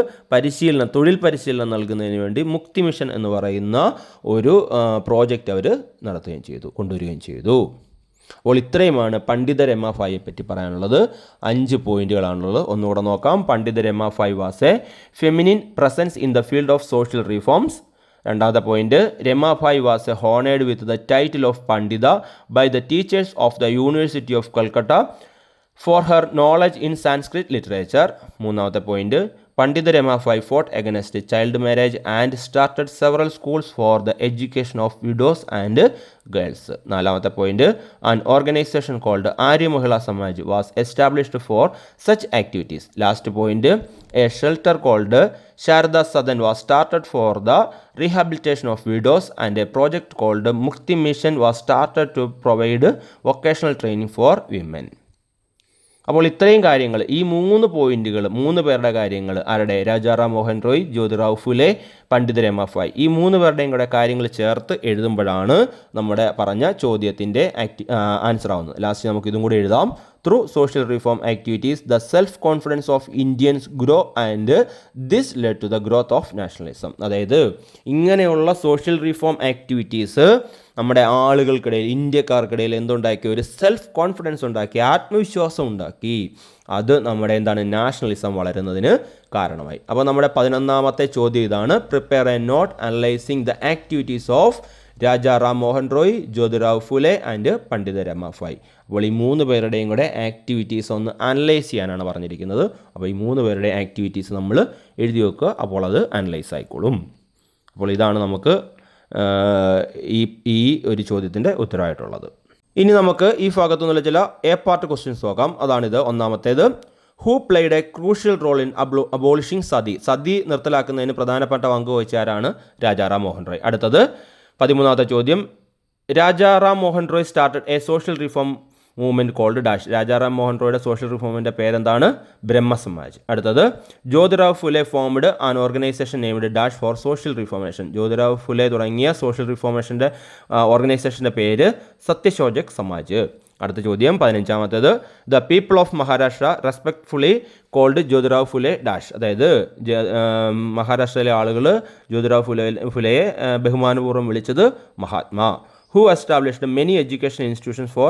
തൊഴിൽ പരിശീലനം നൽകുന്നതിന് വേണ്ടി മുക്തി മിഷൻ എന്ന് പറയുന്ന ഒരു പ്രോജക്റ്റ് അവർ കൊണ്ടുവരികയും ചെയ്തു. അപ്പോൾ ഇത്രയുമാണ് പണ്ഡിത രമ ഭായിയെ പറ്റി പറയാനുള്ളത്. 5 പോയിന്റുകളാണുള്ളത്. ഒന്നുകൂടെ നോക്കാം. Pandita Rama bhai was a feminine presence in the field of social reforms. രണ്ടാമത്തെ point, Rama bhai was a honoured with the title of Pandita by the teachers of the university of Calcutta for her knowledge in Sanskrit literature. മൂന്നാമത്തെ point, Pandita Rama Bai fought against child marriage and started several schools for the education of widows and girls. നാലാമത്തെ point, an organisation called Arya Mahila Samaj was established for such activities. Last point, a shelter called Sharada Sadan was started for the rehabilitation of widows and a project called Mukti mission was started to provide vocational training for women. അപ്പോൾ ഇത്രയും കാര്യങ്ങൾ, ഈ 3 പോയിന്റുകൾ, 3 പേരുടെ കാര്യങ്ങൾ, ആരുടെ? രാജാറാം മോഹൻ റോയ്, ജ്യോതിറാവ് ഫുലെ, പണ്ഡിത രമ ഭായ്, ഈ 3 പേരുടെയും കൂടെ കാര്യങ്ങൾ ചേർത്ത് എഴുതുമ്പോഴാണ് നമ്മുടെ പറഞ്ഞ ചോദ്യത്തിൻ്റെ ആൻസർ ആവുന്നത്. ലാസ്റ്റ് നമുക്ക് ഇതും കൂടി എഴുതാം. Through social reform activities the self confidence of Indians grow and this led to the growth of nationalism. അതായത് ഇങ്ങനെയുള്ള സോഷ്യൽ റിഫോം ആക്ടിവിറ്റീസ് നമ്മുടെ ആളുകൾക്കിടയിൽ, ഇന്ത്യക്കാർക്കിടയിൽ എന്തുണ്ടാക്കി? ഒരു സെൽഫ് കോൺഫിഡൻസ് ഉണ്ടാക്കി, ആത്മവിശ്വാസം ഉണ്ടാക്കി. അത് നമ്മുടെ നാഷണലിസം വളരുന്നതിന് കാരണമായി. അപ്പോൾ നമ്മുടെ 11ാമത്തെ ചോദ്യം ഇതാണ്: prepare a note analysing the activities of Rajaram Mohan Roy, Jyotirao Phule and Pandita Rama bhai. അപ്പോൾ ഈ 3 പേരുടെയും കൂടെ ആക്ടിവിറ്റീസ് ഒന്ന് അനലൈസ് ചെയ്യാനാണ് പറഞ്ഞിരിക്കുന്നത്. അപ്പോൾ ഈ 3 പേരുടെ ആക്ടിവിറ്റീസ് നമ്മൾ എഴുതി വെക്കുക. അപ്പോൾ അത് അനലൈസ് ആയിക്കോളും. അപ്പോൾ ഇതാണ് നമുക്ക് ഈ ഒരു ചോദ്യത്തിൻ്റെ ഉത്തരവായിട്ടുള്ളത്. ഇനി നമുക്ക് ഈ ഭാഗത്തു നിന്നുള്ള ചില എ പാർട്ട് ക്വസ്റ്റ്യൻസ് നോക്കാം. അതാണിത്. ഒന്നാമത്തേത്, who played a crucial role in abolishing sati. Sati നിർത്തലാക്കുന്നതിന് പ്രധാനപ്പെട്ട പങ്ക് വഹിച്ച ആരാണ്? രാജാറാം മോഹൻ റോയ്. അടുത്തത് 13ാമത്തെ ചോദ്യം, Rajaram Mohan Roy started a social reform movement called dash. Rajaram Mohan റോയുടെ social റിഫോമിൻ്റെ പേരെന്താണ്? ബ്രഹ്മസമാജ്. അടുത്തത്, Jyotirao Phule formed an organisation named dash for social reformation. Jyotirao Phule തുടങ്ങിയ സോഷ്യൽ റിഫോർമേഷൻ്റെ ഓർഗനൈസേഷൻ്റെ പേര് സത്യശോചക് സമാജ്. അടുത്ത ചോദ്യം 15ാമത്തേത്, the people of Maharashtra respectfully called Jyotirao Phule dash. അതായത് മഹാരാഷ്ട്രയിലെ ആളുകൾ ജ്യോതിറാവ് ഫുലെയെ ബഹുമാനപൂർവ്വം വിളിച്ചത് Mahatma. Who established many education institutions for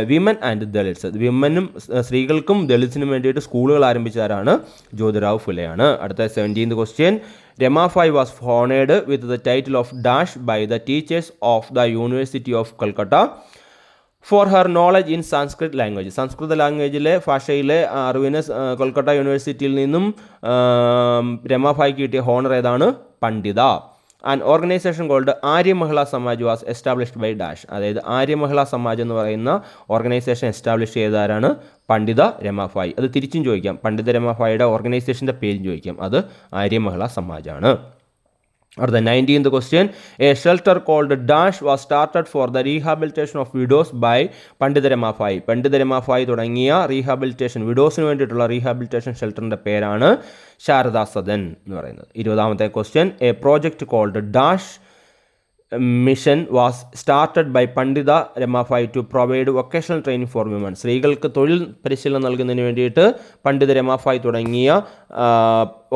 women and Dalits. വിമനും സ്ത്രീകൾക്കും ദളിറ്റ്സിനും വേണ്ടിയിട്ട് സ്കൂളുകൾ ആരംഭിച്ചവരാണ്? ജ്യോതിറാവ് ഫുലെയാണ്. അടുത്ത 17th question, Rama bhai was honoured with the title of dash by the teachers of the university of Calcutta for her knowledge in Sanskrit language. സംസ്കൃത ലാംഗ്വേജിലെ ഭാഷയിലെ അറിവിന് കൊൽക്കത്ത യൂണിവേഴ്സിറ്റിയിൽ നിന്നും രമ ഭായ്ക്ക് കിട്ടിയ ഹോണർ ഏതാണ്? Pandita. And organisation called Arya Mahila Samaj was established by dash. അതായത് ആര്യ മഹിളാ സമാജ് എന്ന് പറയുന്ന ഓർഗനൈസേഷൻ എസ്റ്റാബ്ലിഷ് ചെയ്തതാരാണ്? പണ്ഡിത രമ ഭായ്. അത് തിരിച്ചും ചോദിക്കാം, പണ്ഡിത രമ ഭായിയുടെ ഓർഗനൈസേഷൻ്റെ പേരും ചോദിക്കാം. അത് ആര്യ മഹിളാ സമാജാണ്. അടുത്ത 19th question, a shelter called dash was started for the rehabilitation of widows by Pandita Rama bhai. പണ്ഡിത രമ ഭായ് തുടങ്ങിയ റീഹാബിലിറ്റേഷൻ, വിഡോസിന് വേണ്ടിയിട്ടുള്ള റീഹാബിലിറ്റേഷൻ ഷെൽട്ടറിൻ്റെ പേരാണ് ശാരദാ സദൻ എന്ന് പറയുന്നത്. 20ാമത്തെ question, a project called dash mission was started by Pandita Rama Bai to provide vocational training for women. സ്ത്രീകൾക്ക് തൊഴിൽ പരിശീലനം നൽകുന്നതിന് വേണ്ടിയിട്ട് പണ്ഡിത രമ ഭായ് തുടങ്ങിയ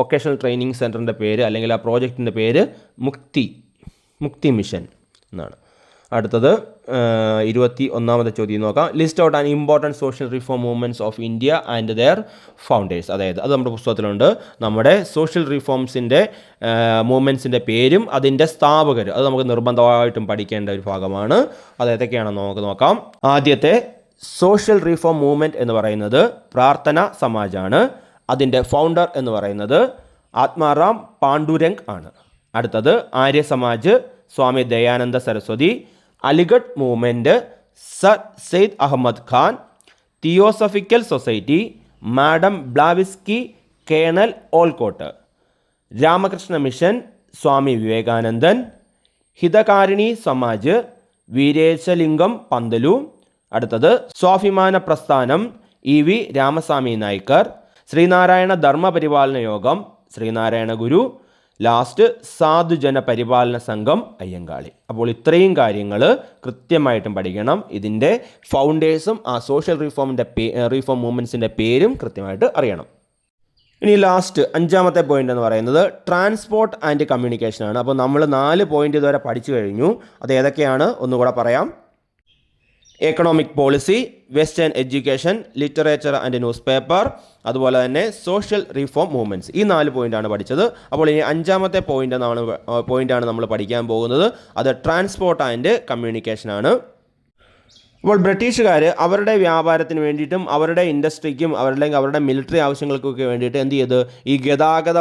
വൊക്കേഷണൽ ട്രെയിനിങ് സെൻറ്ററിൻ്റെ പേര്, അല്ലെങ്കിൽ ആ പ്രോജക്റ്റിൻ്റെ പേര് മുക്തി മിഷൻ എന്നാണ്. അടുത്തത് 21ാമത്തെ ചോദ്യം നോക്കാം. List out an important social reform movements of India and their founders. അതായത് അത് നമ്മുടെ പുസ്തകത്തിലുണ്ട്. നമ്മുടെ സോഷ്യൽ റിഫോംസിൻ്റെ മൂവ്മെൻറ്റ്സിൻ്റെ പേരും അതിൻ്റെ സ്ഥാപകർ, അത് നമുക്ക് നിർബന്ധമായിട്ടും പഠിക്കേണ്ട ഒരു ഭാഗമാണ്. അത് ഏതൊക്കെയാണെന്ന് നമുക്ക് നോക്കാം. ആദ്യത്തെ സോഷ്യൽ റിഫോം മൂവ്മെൻറ്റ് എന്ന് പറയുന്നത് പ്രാർത്ഥന സമാജാണ്. അതിൻ്റെ ഫൗണ്ടർ എന്ന് പറയുന്നത് ആത്മാറാം പാണ്ഡുരംഗ് ആണ്. അടുത്തത് Arya Samaj, Swami Dayananda Saraswati. Aligarh movement sir Syed Ahmad Khan. Theosophical society madam Blavatsky, colonel Olcott. Ramakrishna mission Swami വിവേകാനന്ദൻ. ഹിതകാരിണി സമാജ് വീരേശലിംഗം പന്തലു. അടുത്തത് സ്വാഭിമാന പ്രസ്ഥാനം EV രാമസ്വാമി നായ്ക്കർ, ശ്രീനാരായണ ധർമ്മപരിപാലന യോഗം ശ്രീനാരായണ ഗുരു, ലാസ്റ്റ് സാധുജന പരിപാലന സംഘം അയ്യങ്കാളി. അപ്പോൾ ഇത്രയും കാര്യങ്ങൾ കൃത്യമായിട്ടും പഠിക്കണം. ഇതിൻ്റെ ഫൗണ്ടേഴ്സും ആ സോഷ്യൽ റീഫോം മൂവ്മെൻറ്റ്സിൻ്റെ പേരും കൃത്യമായിട്ട് അറിയണം. ഇനി ലാസ്റ്റ് 5ാമത്തെ പോയിന്റ് എന്ന് പറയുന്നത് ട്രാൻസ്പോർട്ട് ആൻഡ് കമ്മ്യൂണിക്കേഷൻ ആണ്. അപ്പോൾ നമ്മൾ 4 പോയിന്റ് ഇതുവരെ പഠിച്ചു കഴിഞ്ഞു. അത് ഏതൊക്കെയാണ് ഒന്നുകൂടെ പറയാം. Economic policy, western education, literature and news paper, അതുപോലെ തന്നെ സോഷ്യൽ റീഫോം മൂവ്മെൻറ്റ്സ്. ഈ 4 പോയിൻ്റാണ് പഠിച്ചത്. അപ്പോൾ ഇനി 5ാമത്തെ പോയിൻ്റാണ് നമ്മൾ പഠിക്കാൻ പോകുന്നത്. അത് ട്രാൻസ്പോർട്ട് ആൻഡ് കമ്മ്യൂണിക്കേഷൻ ആണ്. അപ്പോൾ ബ്രിട്ടീഷുകാർ അവരുടെ വ്യാപാരത്തിന് വേണ്ടിയിട്ടും അവരുടെ ഇൻഡസ്ട്രിക്കും അവരുടെ മിലിറ്ററി ആവശ്യങ്ങൾക്കൊക്കെ വേണ്ടിയിട്ട് എന്ത് ചെയ്ത് ഈ ഗതാഗത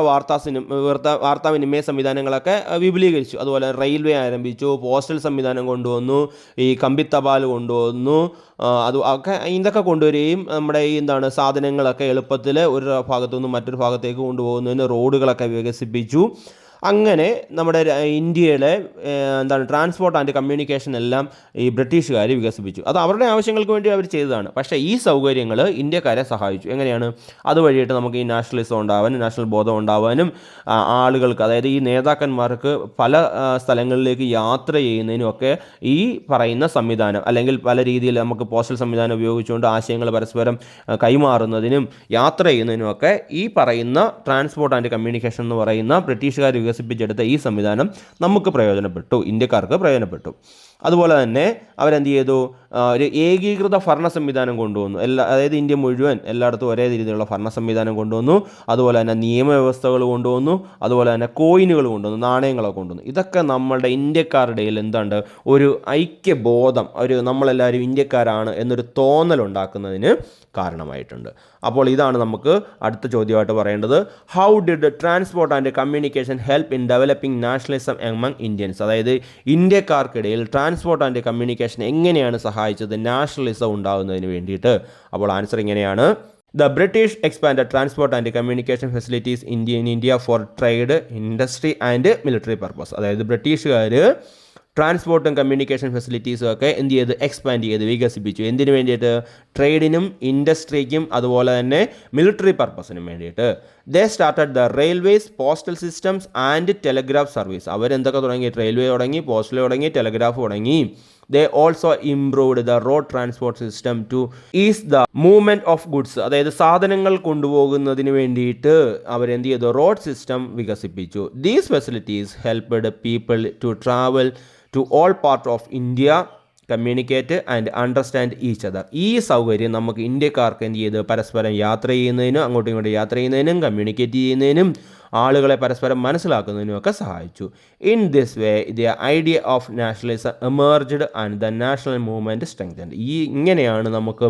വാർത്താവിനിമയ സംവിധാനങ്ങളൊക്കെ വിപുലീകരിച്ചു. അതുപോലെ റെയിൽവേ ആരംഭിച്ചു, പോസ്റ്റൽ സംവിധാനം കൊണ്ടുവന്നു, ഈ കമ്പിത്തപാൽ കൊണ്ടുവന്നു. ഇതൊക്കെ കൊണ്ടുവരികയും നമ്മുടെ ഈ സാധനങ്ങളൊക്കെ എളുപ്പത്തിൽ ഒരു ഭാഗത്തു നിന്ന് മറ്റൊരു ഭാഗത്തേക്ക് കൊണ്ടുപോകുന്നതിന് റോഡുകളൊക്കെ വികസിപ്പിച്ചു. അങ്ങനെ നമ്മുടെ ഇന്ത്യയിലെ ട്രാൻസ്പോർട്ട് ആൻഡ് കമ്മ്യൂണിക്കേഷൻ എല്ലാം ഈ ബ്രിട്ടീഷുകാർ വികസിപ്പിച്ചു. അത് അവരുടെ ആവശ്യങ്ങൾക്ക് വേണ്ടി അവർ ചെയ്തതാണ്. പക്ഷേ ഈ സൗകര്യങ്ങൾ ഇന്ത്യക്കാരെ സഹായിച്ചു. എങ്ങനെയാണ്? അതുവഴിയിട്ട് നമുക്ക് ഈ നാഷണലിസം ഉണ്ടാവാനും നാഷണൽ ബോധം ഉണ്ടാവാനും ആളുകൾക്ക്, അതായത് ഈ നേതാക്കന്മാർക്ക് പല സ്ഥലങ്ങളിലേക്ക് യാത്ര ചെയ്യുന്നതിനും ഒക്കെ ഈ പറയുന്ന സംവിധാനം, അല്ലെങ്കിൽ പല രീതിയിൽ നമുക്ക് പോസ്റ്റൽ സംവിധാനം ഉപയോഗിച്ചുകൊണ്ട് ആശയങ്ങൾ പരസ്പരം കൈമാറുന്നതിനും യാത്ര ചെയ്യുന്നതിനുമൊക്കെ ഈ പറയുന്ന ട്രാൻസ്പോർട്ട് ആൻഡ് കമ്മ്യൂണിക്കേഷൻ എന്ന് പറയുന്ന ബ്രിട്ടീഷുകാർ വികസിപ്പിച്ചെടുത്ത ഈ സംവിധാനം നമുക്ക് പ്രയോജനപ്പെട്ടു, ഇന്ത്യക്കാർക്ക് പ്രയോജനപ്പെട്ടു. അതുപോലെ തന്നെ അവരെന്ത് ചെയ്തു? ഒരു ഏകീകൃത ഭരണ സംവിധാനം കൊണ്ടുവന്നു. അതായത് ഇന്ത്യ മുഴുവൻ എല്ലായിടത്തും ഒരേ രീതിയിലുള്ള ഭരണ സംവിധാനം കൊണ്ടുവന്നു. അതുപോലെ തന്നെ നിയമവ്യവസ്ഥകൾ കൊണ്ടുവന്നു. അതുപോലെ തന്നെ കോയിനുകൾ കൊണ്ടുവന്നു, നാണയങ്ങളൊക്കെ കൊണ്ടുവന്നു. ഇതൊക്കെ നമ്മളുടെ ഇന്ത്യക്കാരുടെ എന്തുണ്ട്? ഒരു ഐക്യബോധം, നമ്മളെല്ലാവരും ഇന്ത്യക്കാരാണ് എന്നൊരു തോന്നലുണ്ടാക്കുന്നതിന് കാരണമായിട്ടുണ്ട്. അപ്പോൾ ഇതാണ് നമുക്ക് അടുത്ത ചോദ്യമായിട്ട് പറയേണ്ടത്. How did transport and communication help in developing nationalism among Indians? അതായത് ഇന്ത്യക്കാർക്കിടയിൽ ട്രാൻസ്പോർട്ട് ആൻഡ് കമ്മ്യൂണിക്കേഷൻ എങ്ങനെയാണ് സഹായിച്ചത് നാഷണലിസം ഉണ്ടാകുന്നതിന് വേണ്ടിയിട്ട്? അപ്പോൾ ആൻസർ ഇങ്ങനെയാണ്. The British expanded transport and communication facilities in India for trade, industry and military purpose. അതായത് ബ്രിട്ടീഷുകാർ ട്രാൻസ്പോർട്ടും communication ഫെസിലിറ്റീസും ഒക്കെ എന്ത് ചെയ്ത്? എക്സ്പാൻഡ് ചെയ്ത് വികസിപ്പിച്ചു. എന്തിനു വേണ്ടിയിട്ട്? ട്രേഡിനും ഇൻഡസ്ട്രിക്കും അതുപോലെ തന്നെ മിലിറ്ററി പർപ്പസിനും വേണ്ടിയിട്ട്. They started the railways, postal systems and telegraph service. അവരെന്തൊക്കെ തുടങ്ങി? റെയിൽവേ തുടങ്ങി, പോസ്റ്റൽ തുടങ്ങി, ടെലഗ്രാഫ് തുടങ്ങി. They also improved the road transport system to ease the movement of goods. അതായത് സാധനങ്ങൾ കൊണ്ടുപോകുന്നതിന് വേണ്ടിയിട്ട് അവരെന്ത് ചെയ്തു? റോഡ് സിസ്റ്റം വികസിപ്പിച്ചു. These facilities helped people to travel to all parts of India, communicate and understand each other. ഈ സൗകര്യം നമുക്ക് ഇന്ത്യക്കാർക്ക് എന്ത് ചെയ്ത്? പരസ്പരം യാത്ര ചെയ്യുന്നതിനും അങ്ങോട്ടും ഇങ്ങോട്ടും യാത്ര ചെയ്യുന്നതിനും കമ്മ്യൂണിക്കേറ്റ് ചെയ്യുന്നതിനും ആളുകളെ പരസ്പരം മനസ്സിലാക്കുന്നതിനുമൊക്കെ സഹായിച്ചു. In this way the idea of nationalism emerged and the national movement strengthened. ഇങ്ങനെയാണ് നമുക്ക്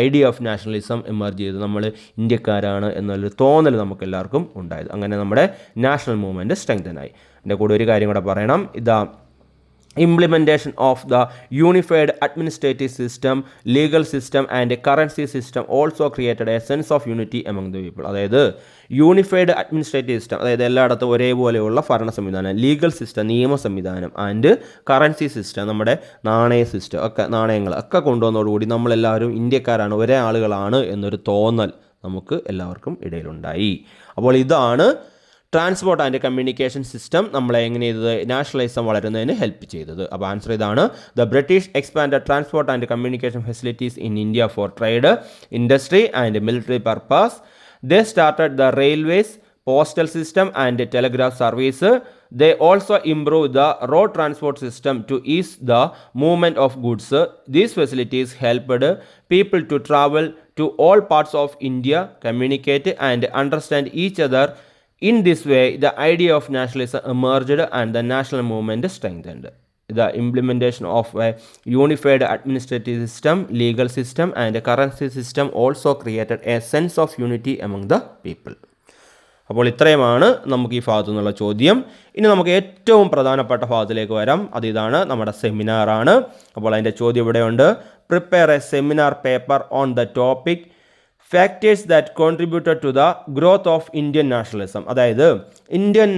ഐഡിയ ഓഫ് നാഷണലിസം എമർജ് ചെയ്ത് നമ്മൾ ഇന്ത്യക്കാരാണ് എന്നൊരു തോന്നൽ നമുക്ക് എല്ലാവർക്കും ഉണ്ടായത്. അങ്ങനെ നമ്മുടെ നാഷണൽ മൂവ്മെൻറ്റ് സ്ട്രെങ്തനായി. എൻ്റെ കൂടെ ഒരു കാര്യം കൂടെ പറയണം. Implementation of the unified administrative system, legal system and currency system also created a sense of unity among the people. അതായത് യൂണിഫൈഡ് അഡ്മിനിസ്ട്രേറ്റീവ് സിസ്റ്റം, അതായത് എല്ലായിടത്തും ഒരേപോലെയുള്ള ഭരണ സംവിധാനം, ലീഗൽ സിസ്റ്റം നിയമ സംവിധാനം ആൻഡ് കറൻസി സിസ്റ്റം നമ്മുടെ നാണയ സിസ്റ്റം ഒക്കെ, നാണയങ്ങൾ ഒക്കെ കൊണ്ടുവന്നതോടുകൂടി നമ്മളെല്ലാവരും ഇന്ത്യക്കാരാണ്, ഒരേ ആളുകളാണ് എന്നൊരു തോന്നൽ നമുക്ക് എല്ലാവർക്കും ഇടയിലുണ്ടായി. അപ്പോൾ ഇതാണ് ട്രാൻസ്പോർട്ട് ആൻഡ് കമ്മ്യൂണിക്കേഷൻ സിസ്റ്റം നമ്മളെ എങ്ങനെ ചെയ്തത്? നാഷണലിസം വളരുന്നതിന് ഹെൽപ്പ് ചെയ്തത്. അപ്പോൾ ആൻസർ ഇതാണ്. The British expand transport and communication facilities in India for trade, industry and military purpose. They started the railways, postal system and telegraph service. They also improve the road transport system to ease the movement of goods. These facilities helped people to travel to all parts of India, communicate and understand each other. In this way, the idea of nationalism emerged and the national movement strengthened. The implementation of a unified administrative system, legal system and currency system also created a sense of unity among the people. അപ്പോൾ ഇത്രയുമാണ് നമുക്ക് ഈ ഭാഗത്തു നിന്നുള്ള ചോദ്യം. ഇനി നമുക്ക് ഏറ്റവും പ്രധാനപ്പെട്ട ഭാഗത്തിലേക്ക് വരാം. അതിതാണ് നമ്മുടെ സെമിനാറാണ്. അപ്പോൾ അതിൻ്റെ ചോദ്യം ഇവിടെയുണ്ട്. Prepare a seminar paper on the topic factors that contributed to the growth of Indian nationalism. അതായത് ഇന്ത്യയിൽ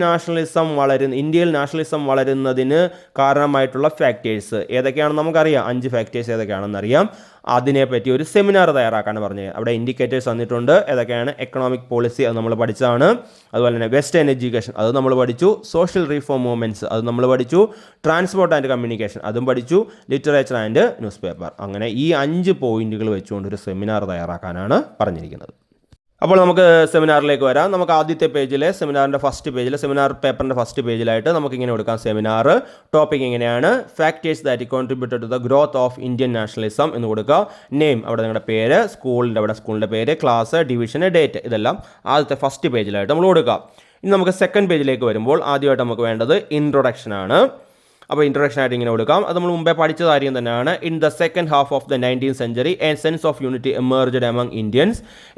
നാഷണലിസം വളരുന്നതിന് കാരണമായിട്ടുള്ള ഫാക്ടേഴ്സ് ഏതൊക്കെയാണെന്ന് നമുക്കറിയാം. 5 ഫാക്ടേഴ്സ് ഏതൊക്കെയാണെന്ന് അറിയാം. അതിനെപ്പറ്റി ഒരു സെമിനാർ തയ്യാറാക്കാണ് പറഞ്ഞത്. അവിടെ ഇൻഡിക്കേറ്റേഴ്സ് തന്നിട്ടുണ്ട്. ഏതൊക്കെയാണ്? എക്കണോമിക് പോളിസി, അത് നമ്മൾ പഠിച്ചതാണ്. അതുപോലെ തന്നെ വെസ്റ്റേൺ എഡ്യൂക്കേഷൻ, അത് നമ്മൾ പഠിച്ചു. സോഷ്യൽ റീഫോം മൂവ്മെൻറ്റ്സ്, അത് നമ്മൾ പഠിച്ചു. ട്രാൻസ്പോർട്ട് ആൻഡ് കമ്മ്യൂണിക്കേഷൻ, അതും പഠിച്ചു. Literature and news paper. അങ്ങനെ ഈ 5 പോയിന്റുകൾ വെച്ചുകൊണ്ട് ഒരു സെമിനാർ തയ്യാറാക്കാനാണ് പറഞ്ഞിരിക്കുന്നത്. അപ്പോൾ നമുക്ക് സെമിനാറിലേക്ക് വരാം. നമുക്ക് ആദ്യത്തെ പേജിലെ സെമിനാർ പേപ്പറിൻ്റെ ഫസ്റ്റ് പേജിലായിട്ട് നമുക്കിങ്ങനെ കൊടുക്കാം. സെമിനാർ ടോപ്പിക് എങ്ങനെയാണ്? Factors that contributed to the growth of Indian nationalism എന്ന് കൊടുക്കുക. നെയിം, അവിടെ നിങ്ങളുടെ പേര്, സ്കൂളിൻ്റെ പേര്, ക്ലാസ്, ഡിവിഷൻ, ഡേറ്റ്, ഇതെല്ലാം ആദ്യത്തെ ഫസ്റ്റ് പേജിലായിട്ട് നമ്മൾ കൊടുക്കുക. ഇനി നമുക്ക് സെക്കൻഡ് പേജിലേക്ക് വരുമ്പോൾ ആദ്യമായിട്ട് നമുക്ക് വേണ്ടത് ഇൻട്രൊഡക്ഷൻ ആണ്. അപ്പോൾ ഇൻട്രൊഡക്ഷൻ ആയിട്ട് ഇങ്ങനെ കൊടുക്കാം. അത് നമ്മൾ മുമ്പേ പഠിച്ച കാര്യം തന്നെയാണ്. In the second half of the 19th century a sense of unity emerged among Indians.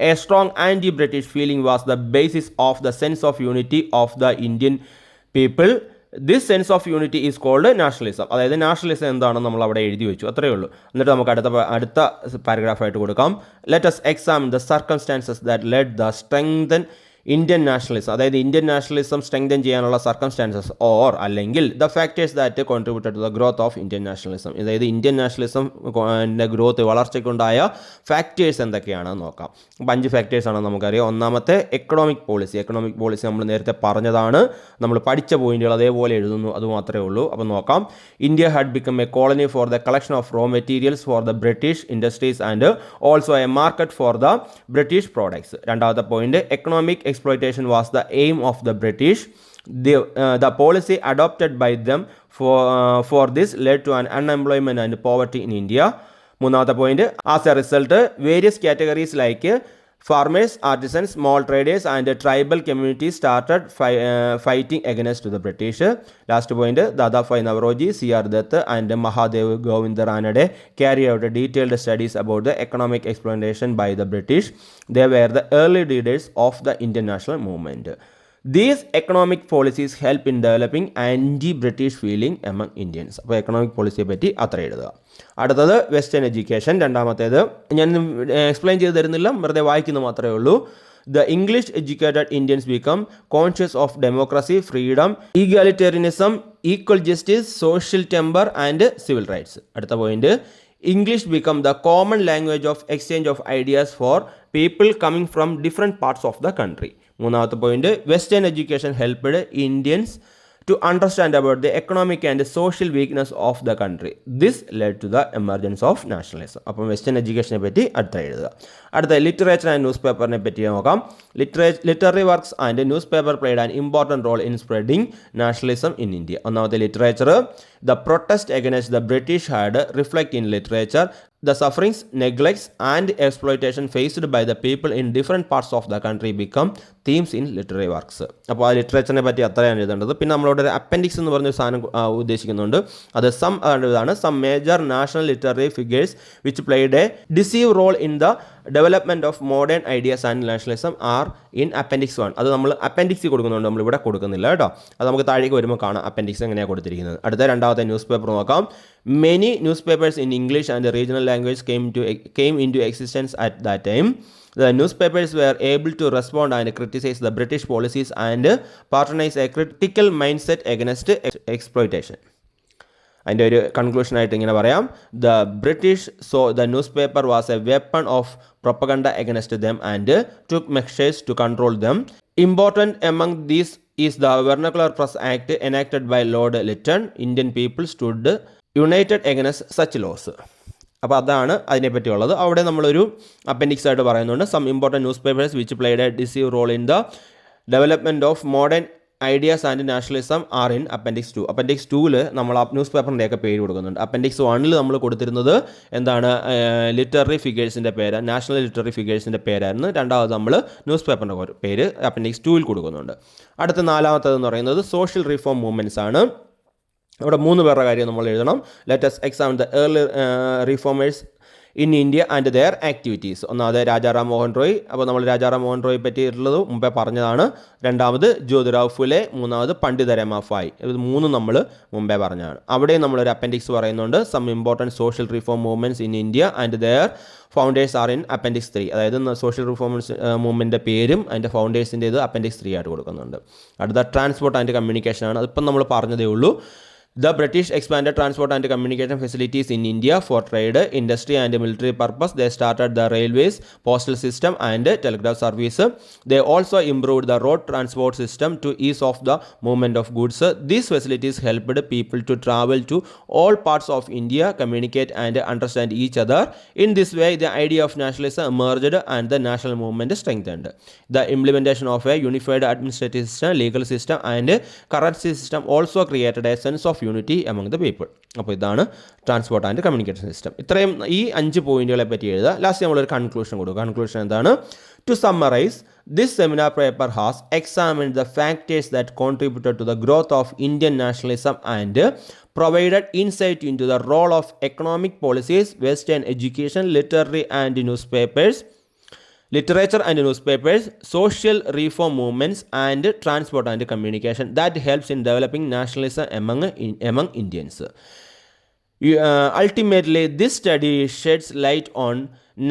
A strong anti British feeling was the basis of the sense of unity of the Indian people. This sense of unity is called nationalism. അതായത് nationalism എന്താണെന്ന് നമ്മൾ അവിടെ എഴുതി വെച്ചു, അത്രയേ ഉള്ളൂ. എന്നിട്ട് നമുക്ക് അടുത്ത പാരഗ്രാഫായിട്ട് കൊടുക്കാം. Let us examine the circumstances that led the strengthen Indian nationalism, അതായത് ഇന്ത്യൻ നാഷണലിസം സ്ട്രെങ്തൻ ചെയ്യാനുള്ള സർക്കംസ്റ്റാൻസസ് ഓർ അല്ലെങ്കിൽ the factors that contributed to the growth of Indian nationalism. അതായത് ഇന്ത്യൻ നാഷണലിസം ഗ്രോത്ത് വളർച്ചയ്ക്കുണ്ടായ ഫാക്ടേഴ്സ് എന്തൊക്കെയാണെന്ന് നോക്കാം. അപ്പോൾ 5 ഫാക്ടേഴ്സാണ് നമുക്കറിയാം. ഒന്നാമത്തെ എക്കണോമിക് പോളിസി നമ്മൾ നേരത്തെ പറഞ്ഞതാണ്. നമ്മൾ പഠിച്ച പോയിന്റുകൾ അതേപോലെ എഴുതുന്നു, അതുമാത്രമേ ഉള്ളൂ. അപ്പോൾ നോക്കാം. India had become a colony for the collection of raw materials for the British industries and also a market for the British products. രണ്ടാമത്തെ point, economic exploitation was the aim of the British. The policy adopted by them for this led to an unemployment and poverty in India. മൂന്നാമത്തെ point, as a result various categories like farmers, artisans, small traders and tribal communities started fighting against the British. Last point, Dadabhai Naoroji, C.R. Dutt and Mahadev Govind Ranade carried out detailed studies about the economic exploitation by the British. They were the early leaders of the Indian national movement. These economic policies help in developing anti-British feeling among Indians. അപ്പോൾ economic പോളിസിയെ പറ്റി അത്ര എഴുതുക. അടുത്തത് western education, രണ്ടാമത്തേത്. ഞാൻ explain ചെയ്ത് തരുന്നില്ല, വെറുതെ വായിക്കുന്നത് മാത്രമേ ഉള്ളൂ. The English educated Indians become conscious of democracy, freedom, egalitarianism, equal justice, social temper and civil rights. അടുത്ത point, English become the common language of exchange of ideas for people coming from different parts of the country. മൂന്നാമത്തെ point, western education helped Indians to understand about the economic and social weakness of the country. This led to the emergence of nationalism. അപ്പോൾ western എഡ്യൂക്കേഷനെ പറ്റി അടുത്ത എഴുതുക. അടുത്ത literature and news പേപ്പറിനെ പറ്റി നോക്കാം. Literary works and news paper played an important role in spreading nationalism in India. ഒന്നാമത്തെ literature, the protest against the British had reflect in literature the sufferings, neglects and exploitation faced by the people in different parts of the country become themes in literary works. അപ്പോൾ ആ ലിറ്ററേച്ചറിനെ പറ്റി അത്രയാണ് എഴുതേണ്ടത്. പിന്നെ നമ്മളോട് ഒരു appendix എന്ന് പറഞ്ഞൊരു സാധനം ഉദ്ദേശിക്കുന്നുണ്ട്. അത് ഇതാണ് some major national literary figures which played a decisive role in the development of modern ideas and nationalism are in appendix 1. അത് നമ്മൾ അപ്പൻഡിക്സ് കൊടുക്കുന്നുണ്ട്, നമ്മളിവിടെ കൊടുക്കുന്നില്ല കേട്ടോ. അത് നമുക്ക് താഴേക്ക് വരുമ്പോൾ കാണാം അപ്പൻഡിക്സ് എങ്ങനെയാണ് കൊടുത്തിരിക്കുന്നത്. അടുത്ത രണ്ടാമത്തെ ന്യൂസ് പേപ്പർ നോക്കാം. Many newspapers in English and regional language came into existence at that time. The newspapers were able to respond and criticize the British policies and patronize a critical mindset against exploitation. അതിൻ്റെ ഒരു കൺക്ലൂഷനായിട്ട് ഇങ്ങനെ പറയാം. The British saw the newspaper was a weapon of propaganda against them and took measures to control them. Important among these is the Vernacular Press Act enacted by Lord Lytton. Indian people stood united against such laws. അപ്പോൾ അതാണ് അതിനെപ്പറ്റിയുള്ളത്. അവിടെ നമ്മളൊരു appendix ആയിട്ട് പറയുന്നുണ്ട്. Some important news papers which played a decisive role in the development of modern ideas and nationalism are in appendix 2. Appendix 2-ൽ നമ്മൾ ആ ന്യൂസ് പേപ്പറിൻ്റെയൊക്കെ പേര് കൊടുക്കുന്നുണ്ട്. അപ്പൻഡിക്സ് 1-ൽ നമ്മൾ കൊടുത്തിരുന്നത് എന്താണ്, ലിറ്റററി ഫിഗേഴ്സിൻ്റെ പേര്, നാഷണൽ ലിറ്റററി ഫിഗേഴ്സിൻ്റെ പേരായിരുന്നു. രണ്ടാമത് നമ്മൾ ന്യൂസ് പേപ്പറിൻ്റെ പേര് അപ്പൻഡിക്സ് 2-ൽ കൊടുക്കുന്നുണ്ട്. അടുത്ത നാലാമത്തേതെന്ന് പറയുന്നത് സോഷ്യൽ റിഫോം മൂവ്മെൻറ്റ്സ് ആണ്. ഇവിടെ 3 പേരുടെ കാര്യം നമ്മൾ എഴുതണം. Let us examine the early reformers in India and there activities. ഒന്നാമത് രാജാറാം മോഹൻ റോയ്, അപ്പോൾ നമ്മൾ രാജാറാം മോഹൻ റോയെ പറ്റിയിട്ടുള്ളത് മുമ്പേ പറഞ്ഞതാണ്. രണ്ടാമത് ജ്യോതിറാവ് ഫുലെ, മൂന്നാമത് പണ്ഡിത രമാഭായ്. ഇത് മൂന്നും നമ്മൾ മുമ്പേ പറഞ്ഞതാണ്. അവിടെ നമ്മളൊരു അപ്പൻഡിക്സ് പറയുന്നുണ്ട്. Some important social reform movements in India and their founders are in appendix 3. അതായത് സോഷ്യൽ റിഫോംസ് മൂവ്മെൻറ്റിൻ്റെ പേരും അതിൻ്റെ ഫൗണ്ടേഴ്സിൻ്റെ ഇത് അപ്പൻഡിക്സ് 3 ആയിട്ട് കൊടുക്കുന്നുണ്ട്. അടുത്ത ട്രാൻസ്പോർട്ട് ആൻഡ് കമ്മ്യൂണിക്കേഷൻ ആണ്. അതിപ്പം നമ്മൾ പറഞ്ഞതേ ഉള്ളൂ. The British expanded transport and communication facilities in India for trade, industry and military purpose. They started the railways, postal system and telegraph service. They also improved the road transport system to ease of the movement of goods. These facilities helped people to travel to all parts of India, communicate and understand each other. In this way, the idea of nationalism emerged and the national movement strengthened. The implementation of a unified administrative system, legal system and currency system also created a sense of unity among the people. അപ്പോൾ ഇതാണ് transport and communication system. ഇത്രയും ഈ 5 പോയിന്റുകളെ പറ്റി എഴുതുക. Last നമ്മളൊരു conclusion കൊടുക്കുക. Conclusion എന്താണ്? To summarise, this seminar paper has examined the factors that contributed to the growth of Indian nationalism and provided insight into the role of economic policies, Western education, literature and newspapers, social reform movements and transport and communication that helps in developing nationalism among Indians. Ultimately, this study sheds light on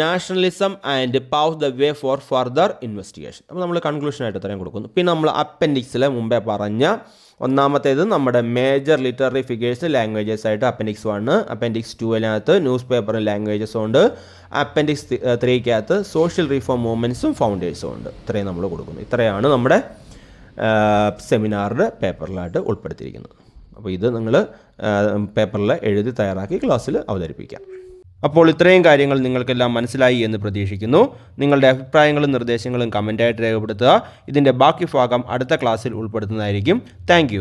nationalism and paves the way for further investigation. അപ്പോൾ നമ്മൾ കൺക്ലൂഷനായിട്ട് ഇത്രയും കൊടുക്കുന്നു. പിന്നെ നമ്മൾ അപ്പൻഡിക്സിൽ മുമ്പേ പറഞ്ഞ ഒന്നാമത്തേത് നമ്മുടെ മേജർ ലിറ്റററി ഫിഗേഴ്സ് ലാംഗ്വേജസ് ആയിട്ട് അപ്പൻഡിക്സ് 1, അപ്പൻഡിക്സ് 2 ന്യൂസ് പേപ്പറും ലാംഗ്വേജസും ഉണ്ട്. അപ്പൻഡിക്സ് 3 സോഷ്യൽ റിഫോം മൂവ്മെൻറ്റ്സും ഫൗണ്ടേഴ്സും ഉണ്ട്. ഇത്രയും നമ്മൾ കൊടുക്കുന്നു. ഇത്രയാണ് നമ്മുടെ സെമിനാറിൻ്റെ പേപ്പറിലായിട്ട് ഉൾപ്പെടുത്തിയിരിക്കുന്നത്. അപ്പോൾ ഇത് നിങ്ങൾ പേപ്പറിൽ എഴുതി തയ്യാറാക്കി ക്ലാസ്സിൽ അവതരിപ്പിക്കാം. അപ്പോൾ ഇത്രയും കാര്യങ്ങൾ നിങ്ങൾക്കെല്ലാം മനസ്സിലായി എന്ന് പ്രതീക്ഷിക്കുന്നു. നിങ്ങളുടെ അഭിപ്രായങ്ങളും നിർദ്ദേശങ്ങളും കമൻറ്റായിട്ട് രേഖപ്പെടുത്തുക. ഇതിൻ്റെ ബാക്കി ഭാഗം അടുത്ത ക്ലാസ്സിൽ ഉൾപ്പെടുത്തുന്നതായിരിക്കും. താങ്ക്